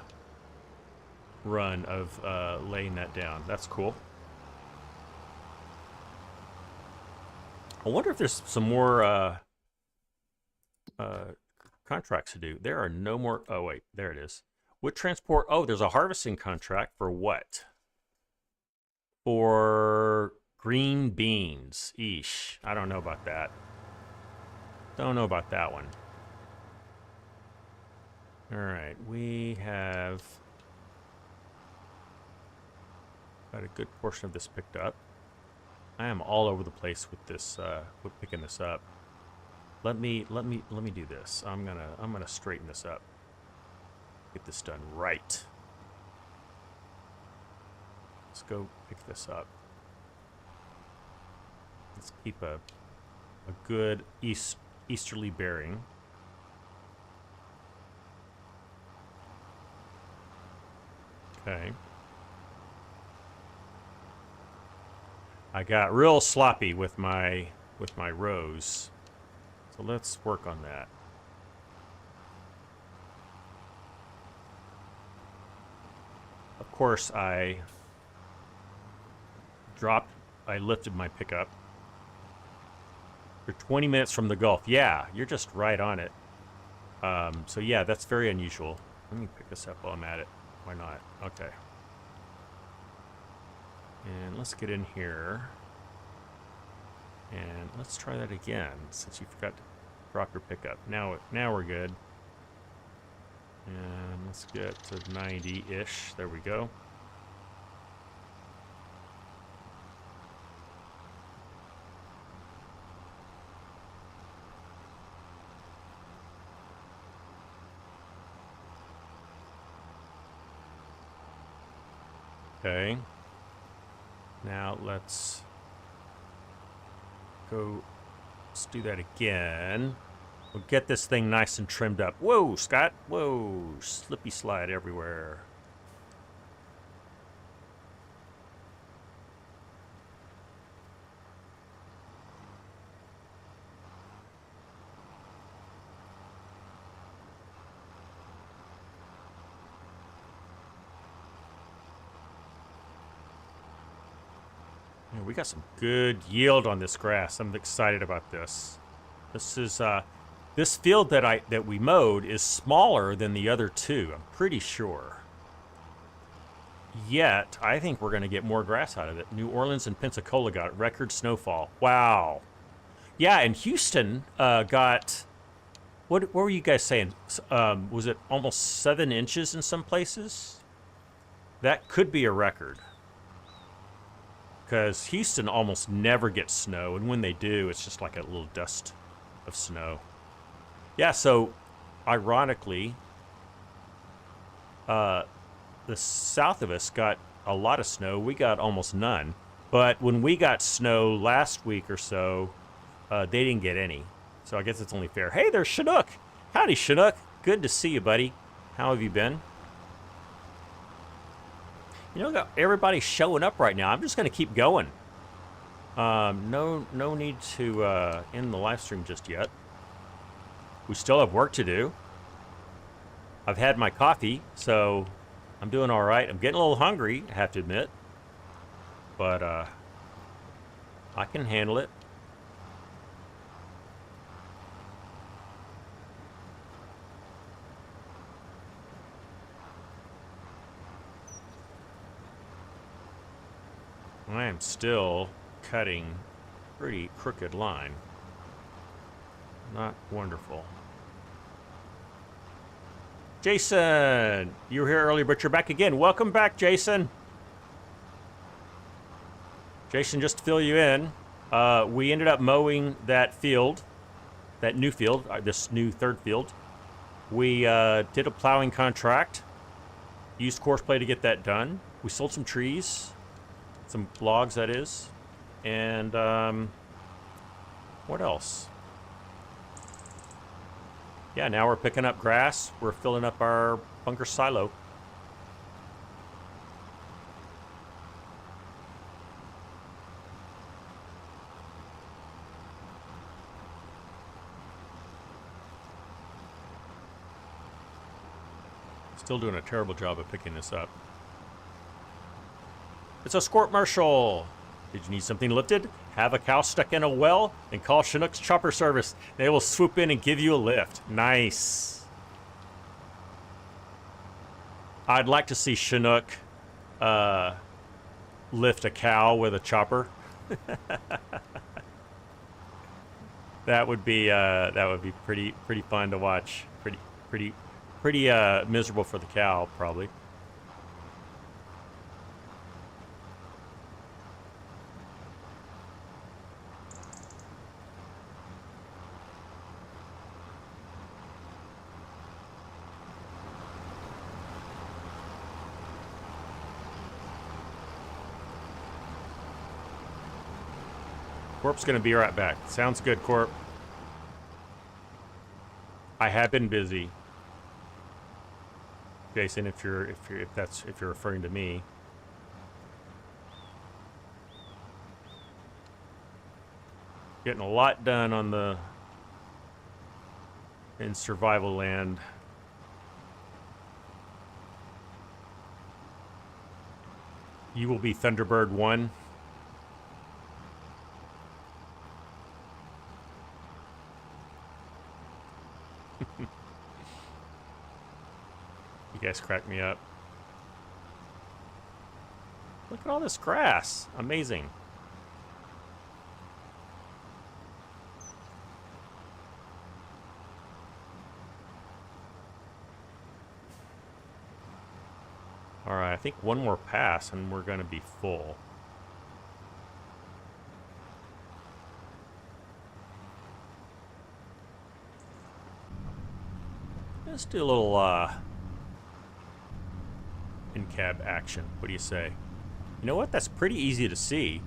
of laying that down. That's cool. I wonder if there's some more contracts to do. There are no more. Oh, wait, there it is. Wood transport. Oh, there's a harvesting contract for what? For green beans. Eesh. I don't know about that. Don't know about that one. All right, we have got a good portion of this picked up. I am all over the place with this, with picking this up. Let me do this. I'm gonna straighten this up. Get this done right. Let's go pick this up. Let's keep a good easterly bearing. Okay. I got real sloppy with my rows. So let's work on that. Of course, I lifted my pickup. You're 20 minutes from the Gulf. Yeah, you're just right on it. So yeah, that's very unusual. Let me pick this up while I'm at it. Why not? Okay. And let's get in here. And let's try that again, since you forgot to drop your pickup. Now we're good. And let's get to 90-ish. There we go. Okay. Now let's do that again. We'll get this thing nice and trimmed up. Whoa, Scott. Whoa, slippy slide everywhere. Man, we got some good yield on this grass. I'm excited about this. This is this field that we mowed is smaller than the other two. I'm pretty sure. Yet I think we're going to get more grass out of it. New Orleans and Pensacola got record snowfall. Wow. Yeah, and Houston got. What were you guys saying? Was it almost 7 inches in some places? That could be a record. Because Houston almost never gets snow, and when they do, it's just like a little dust of snow. Yeah, so ironically, the south of us got a lot of snow. We got almost none. But when we got snow last week or so, they didn't get any. So I guess it's only fair. Hey, there's Chinook. Howdy, Chinook. Good to see you, buddy. How have you been? You know, everybody's showing up right now. I'm just going to keep going. No need to end the live stream just yet. We still have work to do. I've had my coffee, so I'm doing all right. I'm getting a little hungry, I have to admit. But I can handle it. I am still cutting pretty crooked line. Not wonderful. Jason, you were here earlier, but you're back again. Welcome back, Jason. Jason, just to fill you in, we ended up mowing that field, that new field, this new third field. We did a plowing contract, used Courseplay to get that done. We sold some trees. Some logs, that is. And what else? Yeah, now we're picking up grass. We're filling up our bunker silo. Still doing a terrible job of picking this up. It's a Squirt Marshal. Did you need something lifted? Have a cow stuck in a well? Then call Chinook's chopper service. They will swoop in and give you a lift. Nice. I'd like to see Chinook lift a cow with a chopper. That would be pretty fun to watch. Pretty miserable for the cow, probably. Corp's gonna be right back. Sounds good, Corp. I have been busy, Jason. If you're referring to me. Getting a lot done on in survival land. You will be Thunderbird 1. You guys crack me up. Look at all this grass. Amazing. All right, I think one more pass and we're going to be full. Let's do a little in-cab action. What do you say? You know what? That's pretty easy to see.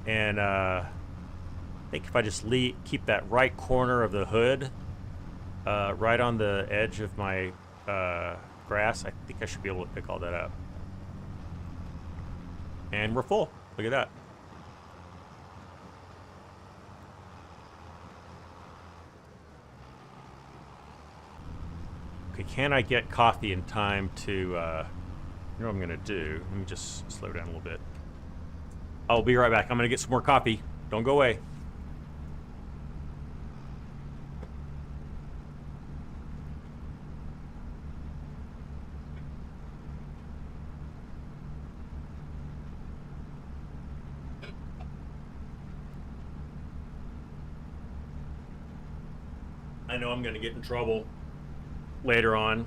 And I think if I just keep that right corner of the hood right on the edge of my grass, I think I should be able to pick all that up. And we're full. Look at that. Okay, can I get coffee in time to... you know what I'm going to do? Let me just slow down a little bit. I'll be right back. I'm going to get some more coffee. Don't go away. I know I'm going to get in trouble later on.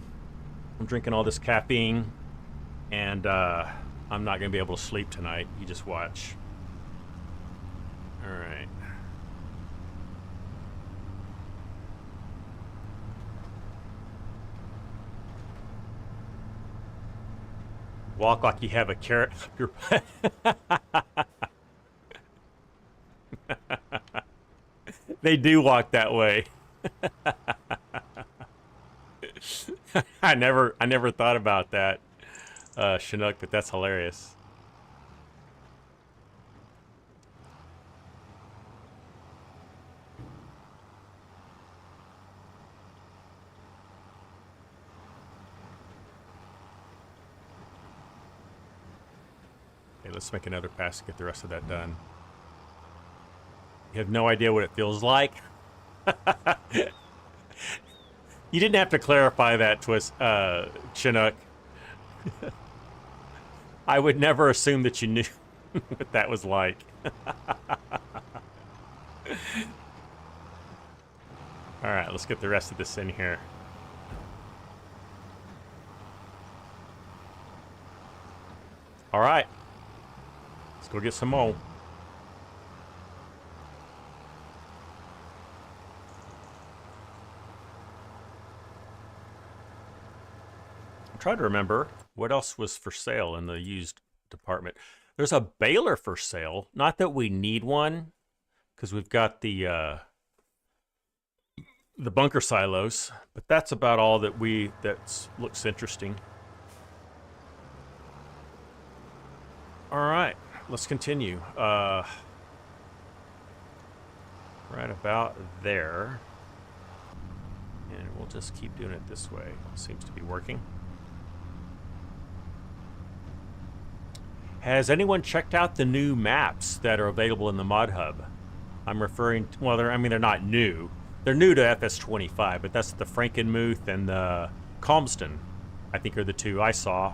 I'm drinking all this caffeine, and I'm not going to be able to sleep tonight. You just watch. All right. Walk like you have a carrot up your They do walk that way. I never thought about that, Chinook, but that's hilarious. Okay, let's make another pass to get the rest of that done. You have no idea what it feels like? You didn't have to clarify that, Chinook. I would never assume that you knew what that was like. Alright, let's get the rest of this in here. Alright. Let's go get some more. Try to remember what else was for sale in the used department. There's a baler for sale. Not that we need one, because we've got the bunker silos, but that's about all that looks interesting. All right, let's continue. Right about there, and we'll just keep doing it this way. Seems to be working. Has anyone checked out the new maps that are available in the modhub? I'm referring to, well, they're not new. They're new to FS25, but that's the Frankenmuth and the Calmston, I think, are the two I saw.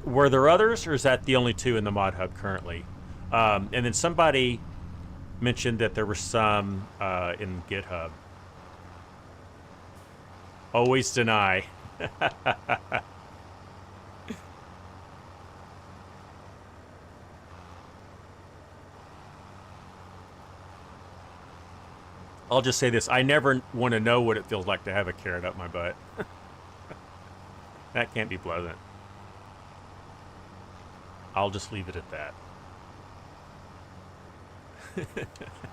Were there others, or is that the only two in the modhub currently? And then somebody mentioned that there were some in GitHub. Always deny. I'll just say this. I never want to know what it feels like to have a carrot up my butt. That can't be pleasant. I'll just leave it at that.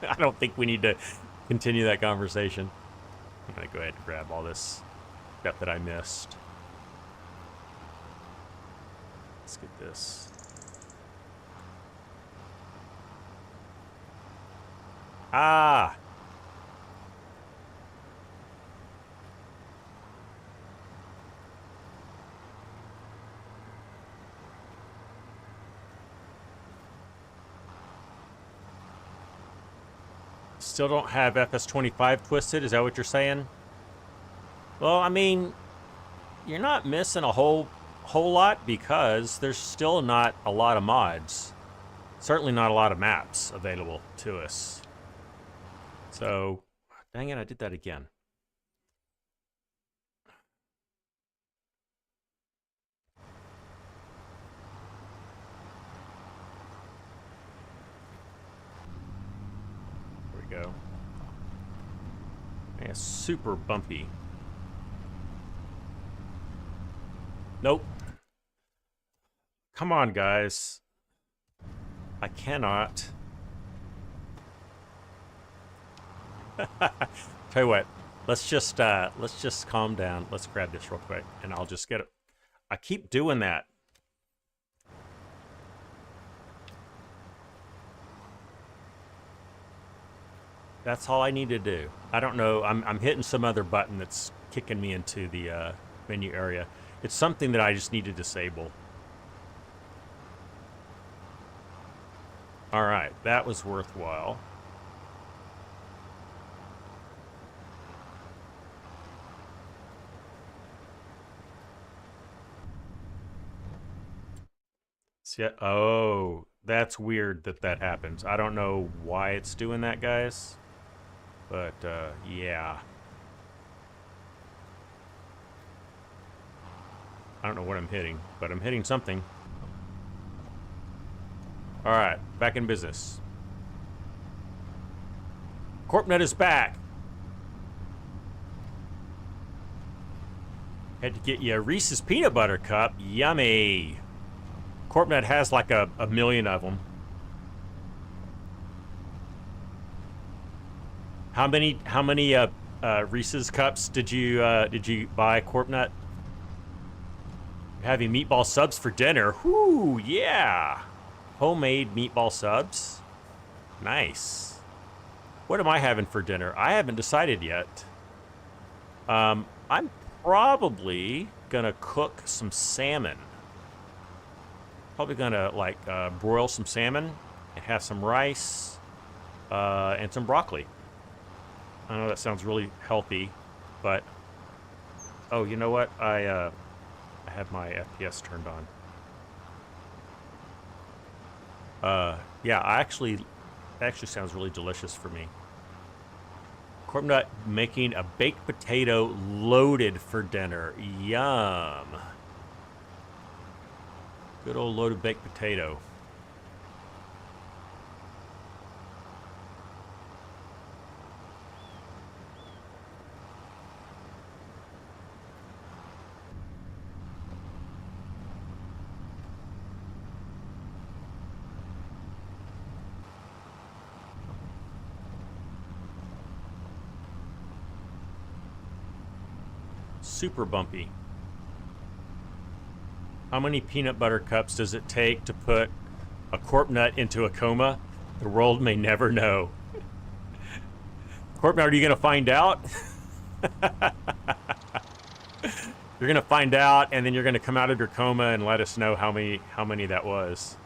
I don't think we need to continue that conversation. I'm going to go ahead and grab all this stuff that I missed. Let's get this. Ah! Still don't have FS25 twisted, is that what you're saying? Well, I mean, you're not missing a whole lot, because there's still not a lot of mods. Certainly not a lot of maps available to us. So, dang it, I did that again. Go. Yeah, super bumpy. Nope. Come on, guys. I cannot. Tell you what. Let's just calm down. Let's grab this real quick, and I'll just get it. I keep doing that. That's all I need to do. I don't know. I'm hitting some other button that's kicking me into the menu area. It's something that I just need to disable. All right, that was worthwhile. See, oh, that's weird that that happens. I don't know why it's doing that, guys. But, yeah. I don't know what I'm hitting, but I'm hitting something. All right, back in business. CorpNet is back. Had to get you a Reese's Peanut Butter Cup. Yummy. CorpNet has like a million of them. How many Reese's cups did you buy, CorpNet? Having meatball subs for dinner. Whoo, yeah. Homemade meatball subs. Nice. What am I having for dinner? I haven't decided yet. I'm probably gonna cook some salmon. Probably gonna like broil some salmon and have some rice and some broccoli. I know that sounds really healthy, but oh, you know what? I have my FPS turned on. Yeah, actually sounds really delicious for me. CorpNet making a baked potato loaded for dinner. Yum. Good old loaded baked potato. Super bumpy. How many peanut butter cups does it take to put a CorpNet into a coma? The world may never know. CorpNet, are you going to find out? You're going to find out, and then you're going to come out of your coma and let us know how many that was.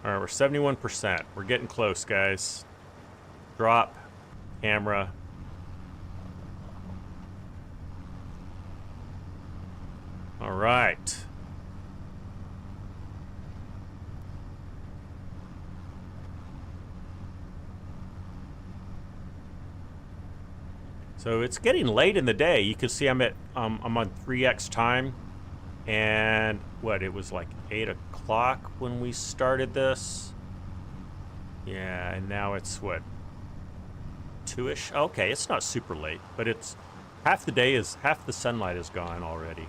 All right, we're 71%. We're getting close, guys. Drop, camera. All right. So it's getting late in the day. You can see I'm on 3x time. And what, it was like 8 o'clock when we started this. Yeah, and now it's what, 2-ish? Okay, it's not super late, but it's half the sunlight is gone already.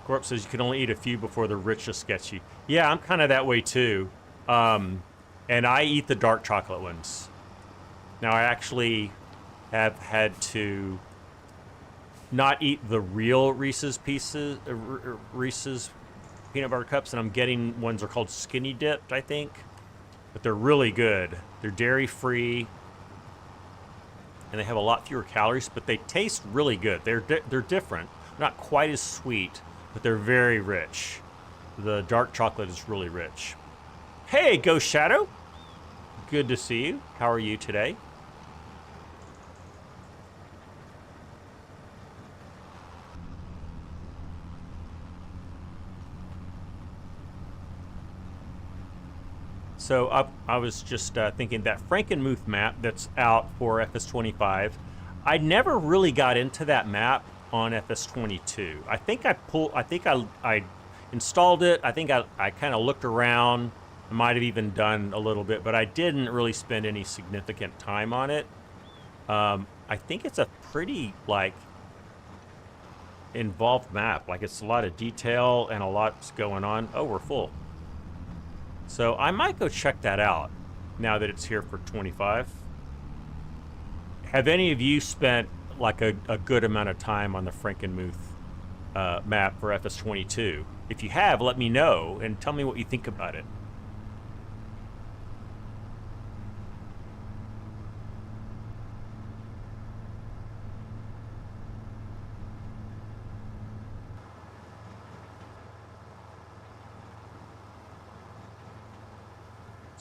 Corp says you can only eat a few before the richest gets you. Yeah, I'm kind of that way too. And I eat the dark chocolate ones. Now I actually have had to not eat the real Reese's Reese's peanut butter cups, and I'm getting ones that are called skinny dipped, I think. But they're really good. They're dairy free, and they have a lot fewer calories, but they taste really good. They're different, not quite as sweet, but they're very rich. The dark chocolate is really rich. Hey, Ghost Shadow. Good to see you. How are you today? So I was just thinking that Frankenmuth map that's out for FS25, I never really got into that map on FS22. I think I installed it. I think I kind of looked around. I might have even done a little bit, but I didn't really spend any significant time on it. I think it's a pretty like involved map. Like it's a lot of detail and a lot's going on. Oh, we're full. So I might go check that out now that it's here for 25. Have any of you spent like a good amount of time on the Frankenmuth map for FS22? If you have, let me know and tell me what you think about it.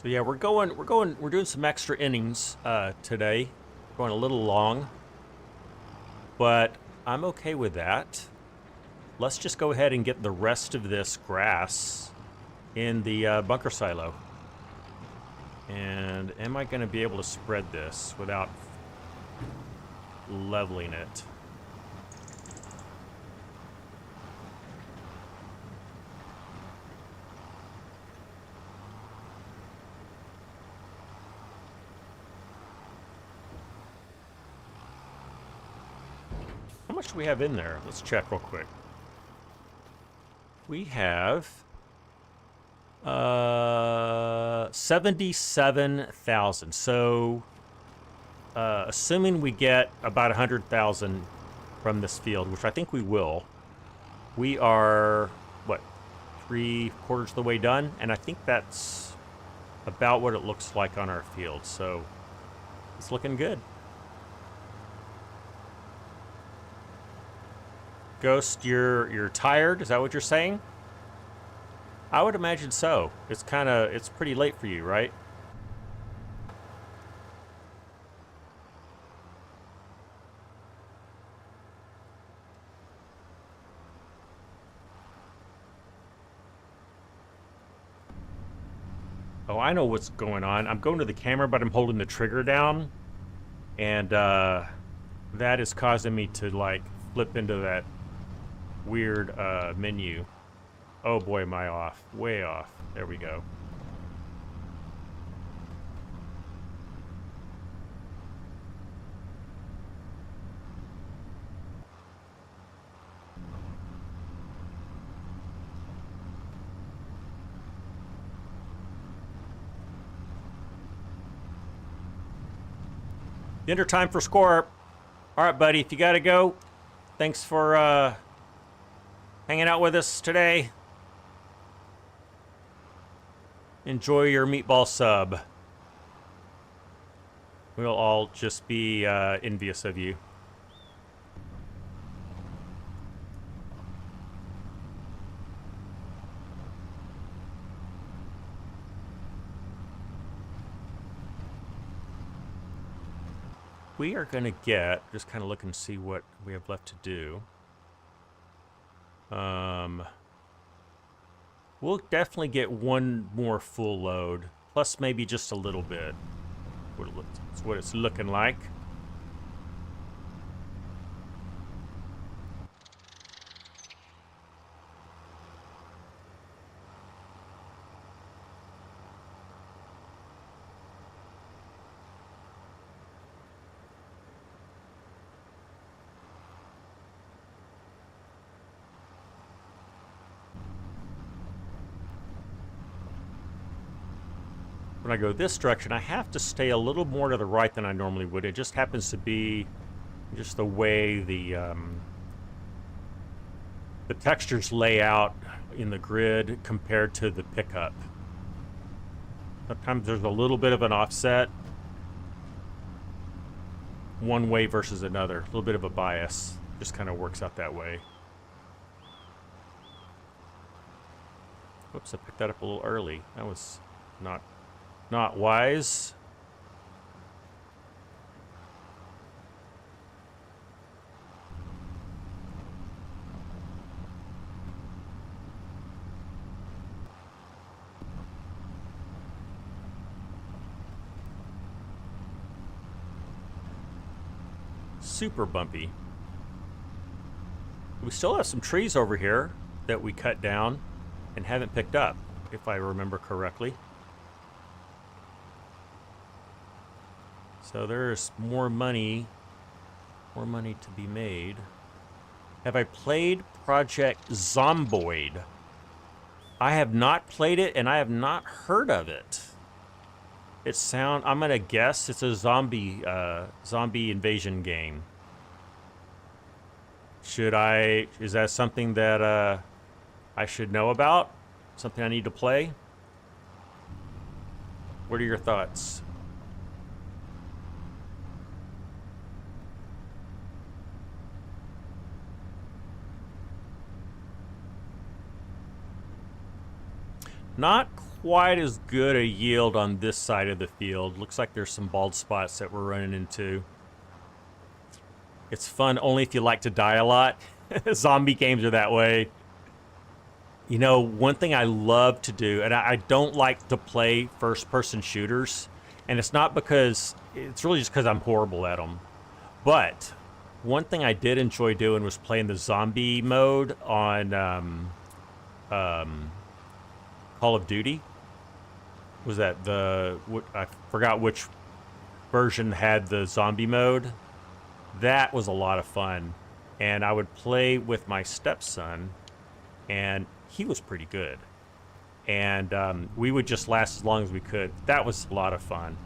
So yeah, we're doing some extra innings today. Going a little long, but I'm okay with that. Let's just go ahead and get the rest of this grass in the bunker silo. And am I going to be able to spread this without leveling it? How much do we have in there? Let's check real quick. We have 77,000. So, assuming we get about 100,000 from this field, which I think we will, we are, what, 3/4 of the way done? And I think that's about what it looks like on our field. So, it's looking good. Ghost, you're tired? Is that what you're saying? I would imagine so. It's pretty late for you, right? Oh, I know what's going on. I'm going to the camera, but I'm holding the trigger down. And that is causing me to, like, flip into that weird menu. Oh boy, am I off. Way off. There we go. Dinner time for Score. All right, buddy, if you gotta go, thanks for hanging out with us today. Enjoy your meatball sub. We'll all just be envious of you. We are going to get, just kind of look and see what we have left to do. We'll definitely get one more full load, plus maybe just a little bit. That's what it's looking like. When I go this direction, I have to stay a little more to the right than I normally would. It just happens to be just the way the textures lay out in the grid compared to the pickup. Sometimes there's a little bit of an offset one way versus another. A little bit of a bias. Just kind of works out that way. Whoops, I picked that up a little early. That was not wise. Super bumpy. We still have some trees over here that we cut down and haven't picked up, if I remember correctly. So there's more money to be made. Have I played Project Zomboid? I have not played it, and I have not heard of it. I'm gonna guess it's a zombie invasion game. Is that something that I should know about? Something I need to play? What are your thoughts? Not quite as good a yield on this side of the field. Looks like there's some bald spots that we're running into. It's fun only if you like to die a lot. Zombie games are that way. You know, one thing I love to do, and I don't like to play first-person shooters, and it's not because, it's really just because I'm horrible at them. But one thing I did enjoy doing was playing the zombie mode on Call of Duty. Was that I forgot which version had the zombie mode. That was a lot of fun. And I would play with my stepson, and he was pretty good. And we would just last as long as we could. That was a lot of fun.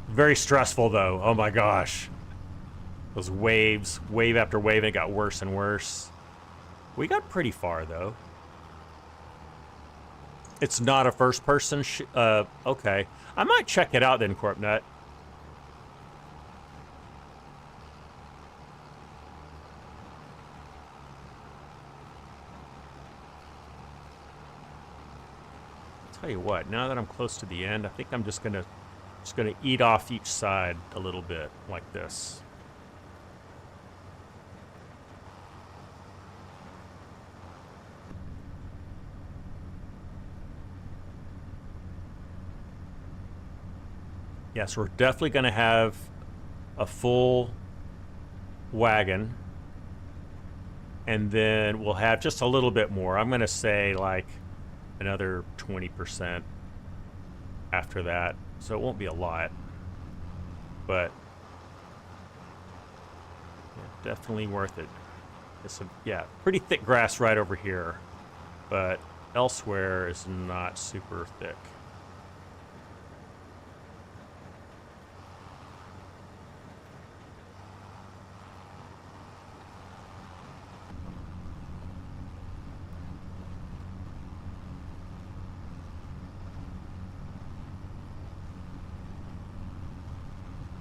Very stressful, though. Oh my gosh. Those waves, wave after wave, and it got worse and worse. We got pretty far, though. It's not a first-person okay. I might check it out then, Corpnut. Tell you what, now that I'm close to the end, I think I'm just gonna eat off each side a little bit, like this. Yes, we're definitely gonna have a full wagon, and then we'll have just a little bit more. I'm gonna say like another 20% after that, so it won't be a lot, but yeah, definitely worth it. It's yeah, pretty thick grass right over here, but elsewhere is not super thick.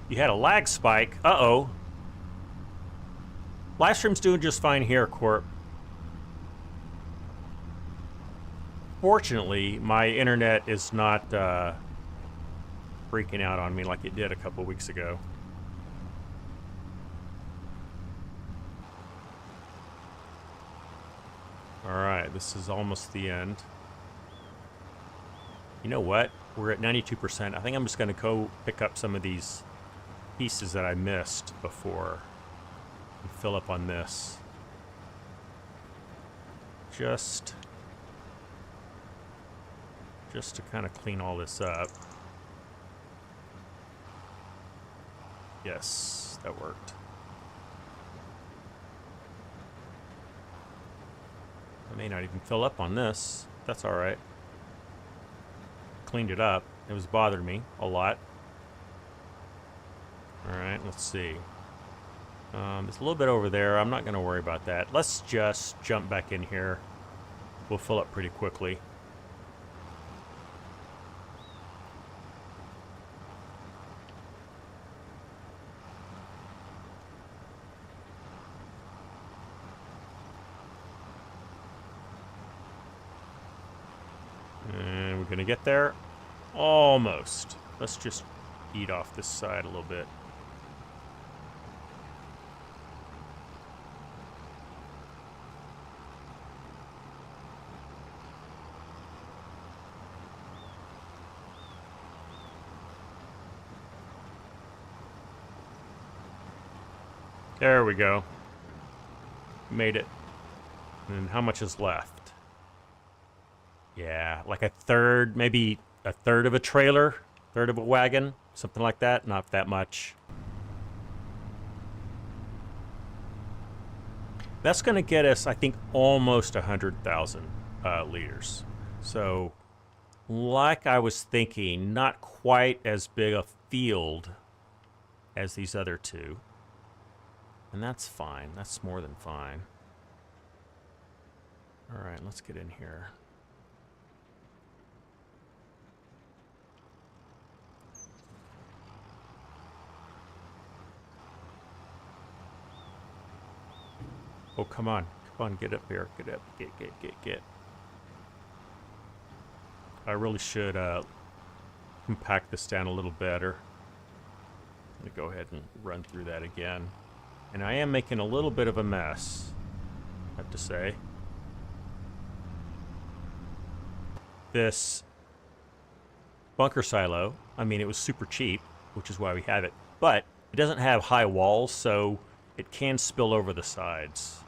You had a lag spike. Uh-oh. Live stream's doing just fine here, Corp. Fortunately, my internet is not freaking out on me like it did a couple weeks ago. Alright, this is almost the end. You know what? We're at 92%. I think I'm just going to go pick up some of these pieces that I missed before and fill up on this. Just to kind of clean all this up. Yes, that worked. I may not even fill up on this. That's all right. Cleaned it up. It was bothering me a lot. All right, let's see. It's a little bit over there. I'm not going to worry about that. Let's just jump back in here. We'll fill up pretty quickly. And we're going to get there. Almost. Let's just eat off this side a little bit. There we go. Made it. And how much is left? Yeah, like a third, maybe a third of a trailer, third of a wagon, something like that. Not that much. That's going to get us, I think, almost 100,000 liters. So, like I was thinking, not quite as big a field as these other two. And that's fine. That's more than fine. All right, let's get in here. Oh, come on. Come on, get up here. Get up. Get. I really should compact this down a little better. I'm going to go ahead and run through that again. And I am making a little bit of a mess, I have to say. This bunker silo, I mean, it was super cheap, which is why we have it. But it doesn't have high walls, so it can spill over the sides.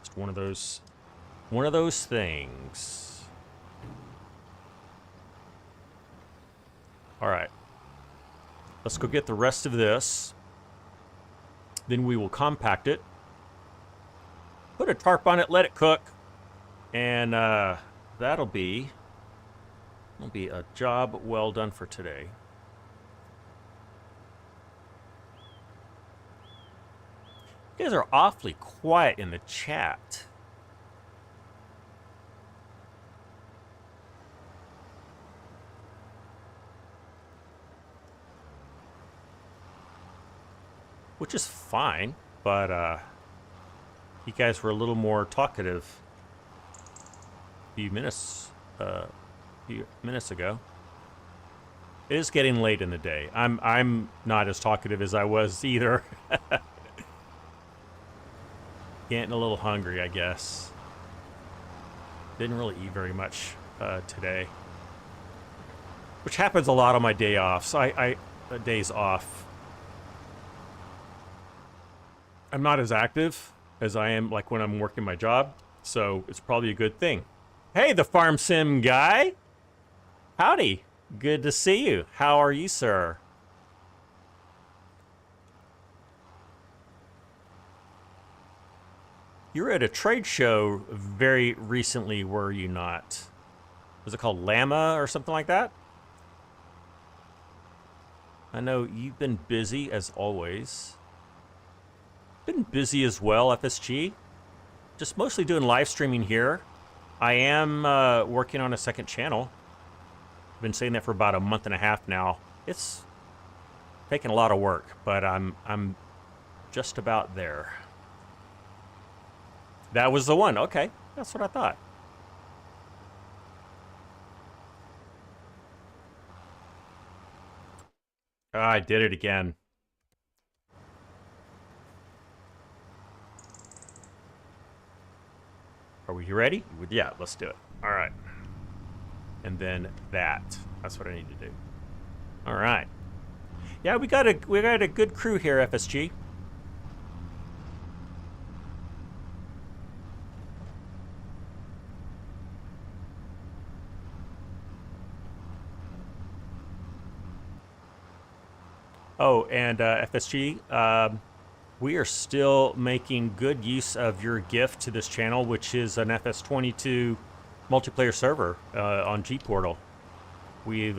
Just one of those things. All right. Let's go get the rest of this. Then we will compact it. Put a tarp on it, let it cook. And that'll be a job well done for today. You guys are awfully quiet in the chat. Which is fine, but you guys were a little more talkative a few minutes ago. It is getting late in the day. I'm not as talkative as I was either. Getting a little hungry, I guess. Didn't really eat very much today, which happens a lot on my day off. So days off. I'm not as active as I am like when I'm working my job, so it's probably a good thing. Hey, the Farm Sim guy. Howdy. Good to see you. How are you, sir? You were at a trade show very recently, were you not? Was it called Llama or something like that? I know you've been busy as always. Been busy as well, FSG. Just mostly doing live streaming here. I am working on a second channel. I've been saying that for about a month and a half now. It's taking a lot of work, but I'm just about there. That was the one. Okay, that's what I thought. Oh, I did it again. Are we ready? Yeah, let's do it. All right. And then that. That's what I need to do. All right. Yeah, we got a good crew here, FSG. Oh, and FSG, we are still making good use of your gift to this channel, which is an FS22 multiplayer server on G-Portal. We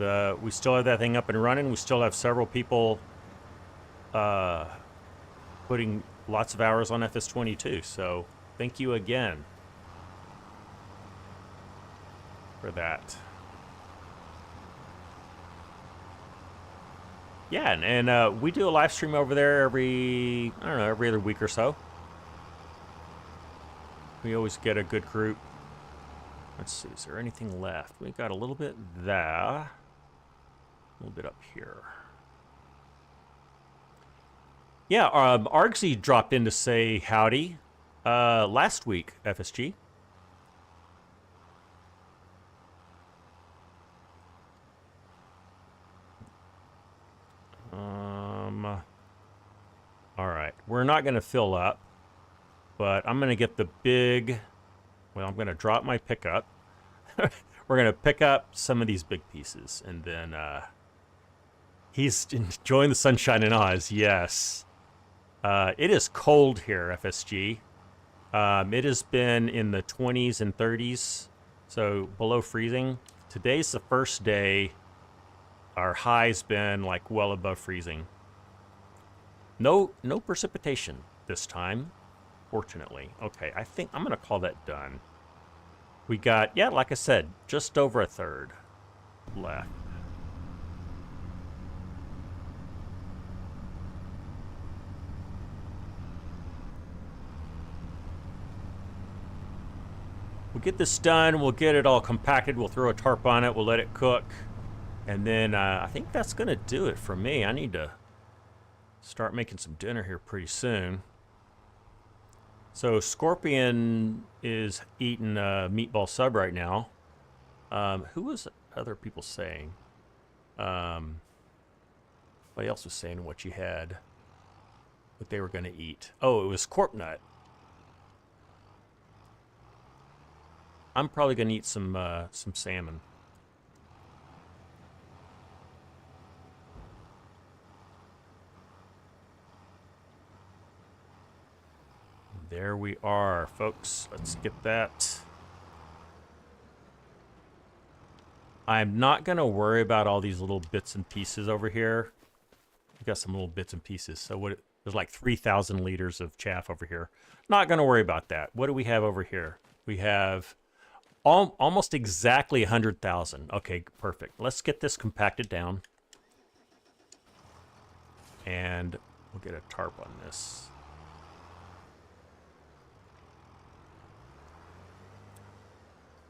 still have that thing up and running. We still have several people putting lots of hours on FS22. So thank you again for that. Yeah, and we do a live stream over there every other week or so. We always get a good group. Let's see, is there anything left? We got a little bit there, a little bit up here. Yeah, Argsy dropped in to say howdy last week, FSG. All right, we're not going to fill up, but I'm going to get the big, well, I'm going to drop my pickup. We're going to pick up some of these big pieces, and then he's enjoying the sunshine in Oz, yes. It is cold here, FSG. It has been in the 20s and 30s, so below freezing. Today's the first day our high's been like well above freezing. No precipitation this time, fortunately. Okay, I think I'm gonna call that done. We got, yeah, like I said, just over a third left. we'll get this done. We'll get it all compacted. We'll throw a tarp on it. We'll let it cook. And then I think that's going to do it for me. I need to start making some dinner here pretty soon. So Scorpion is eating a meatball sub right now. Who was other people saying? Somebody else was saying what you had, what they were going to eat. Oh, it was Corp Nut. I'm probably going to eat some salmon. There we are, folks. Let's get that. I'm not going to worry about all these little bits and pieces over here. We've got some little bits and pieces. So there's like 3,000 liters of chaff over here. Not going to worry about that. What do we have over here? We have almost exactly 100,000. Okay, perfect. Let's get this compacted down. And we'll get a tarp on this.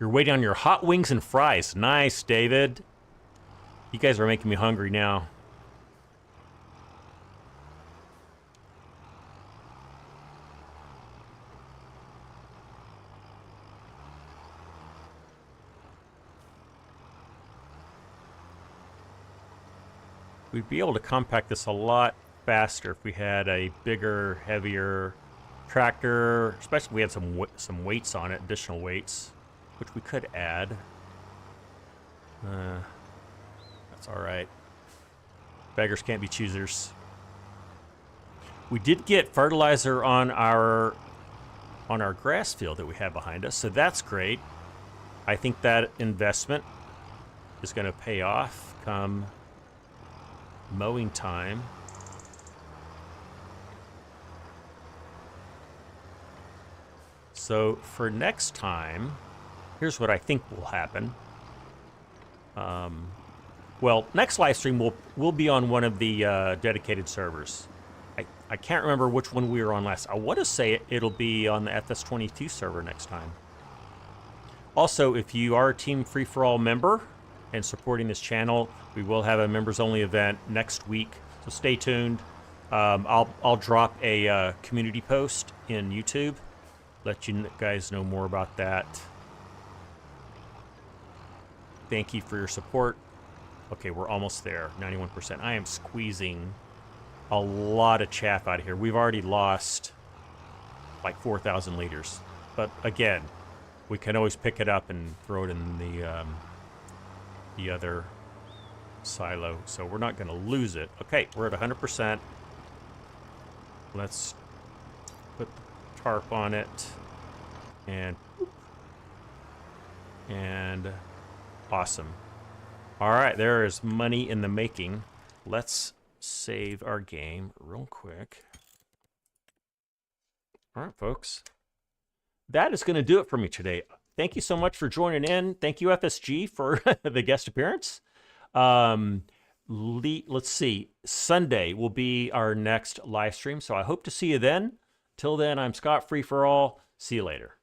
You're waiting on your hot wings and fries. Nice, David. You guys are making me hungry now. We'd be able to compact this a lot faster if we had a bigger, heavier tractor, especially if we had some weights on it, additional weights, which we could add. That's all right. Beggars can't be choosers. We did get fertilizer on our grass field that we have behind us, so that's great. I think that investment is going to pay off come mowing time. So for next time, here's what I think will happen. Well, next live stream will be on one of the dedicated servers. I can't remember which one we were on last. I want to say it'll be on the FS25 server next time. Also, if you are a Team Free For All member and supporting this channel, we will have a members-only event next week. So stay tuned. I'll drop a community post in YouTube. Let you guys know more about that. Thank you for your support. Okay, we're almost there, 91%. I am squeezing a lot of chaff out of here. We've already lost like 4,000 liters. But again, we can always pick it up and throw it in the other silo. So we're not going to lose it. Okay, we're at 100%. Let's put the tarp on it. And awesome. All right, there is money in the making. Let's save our game real quick. All right, folks. That is going to do it for me today. Thank you so much for joining in. Thank you, FSG, for the guest appearance. Let's see. Sunday will be our next live stream, so I hope to see you then. Till then, I'm Scott Free For All. See you later.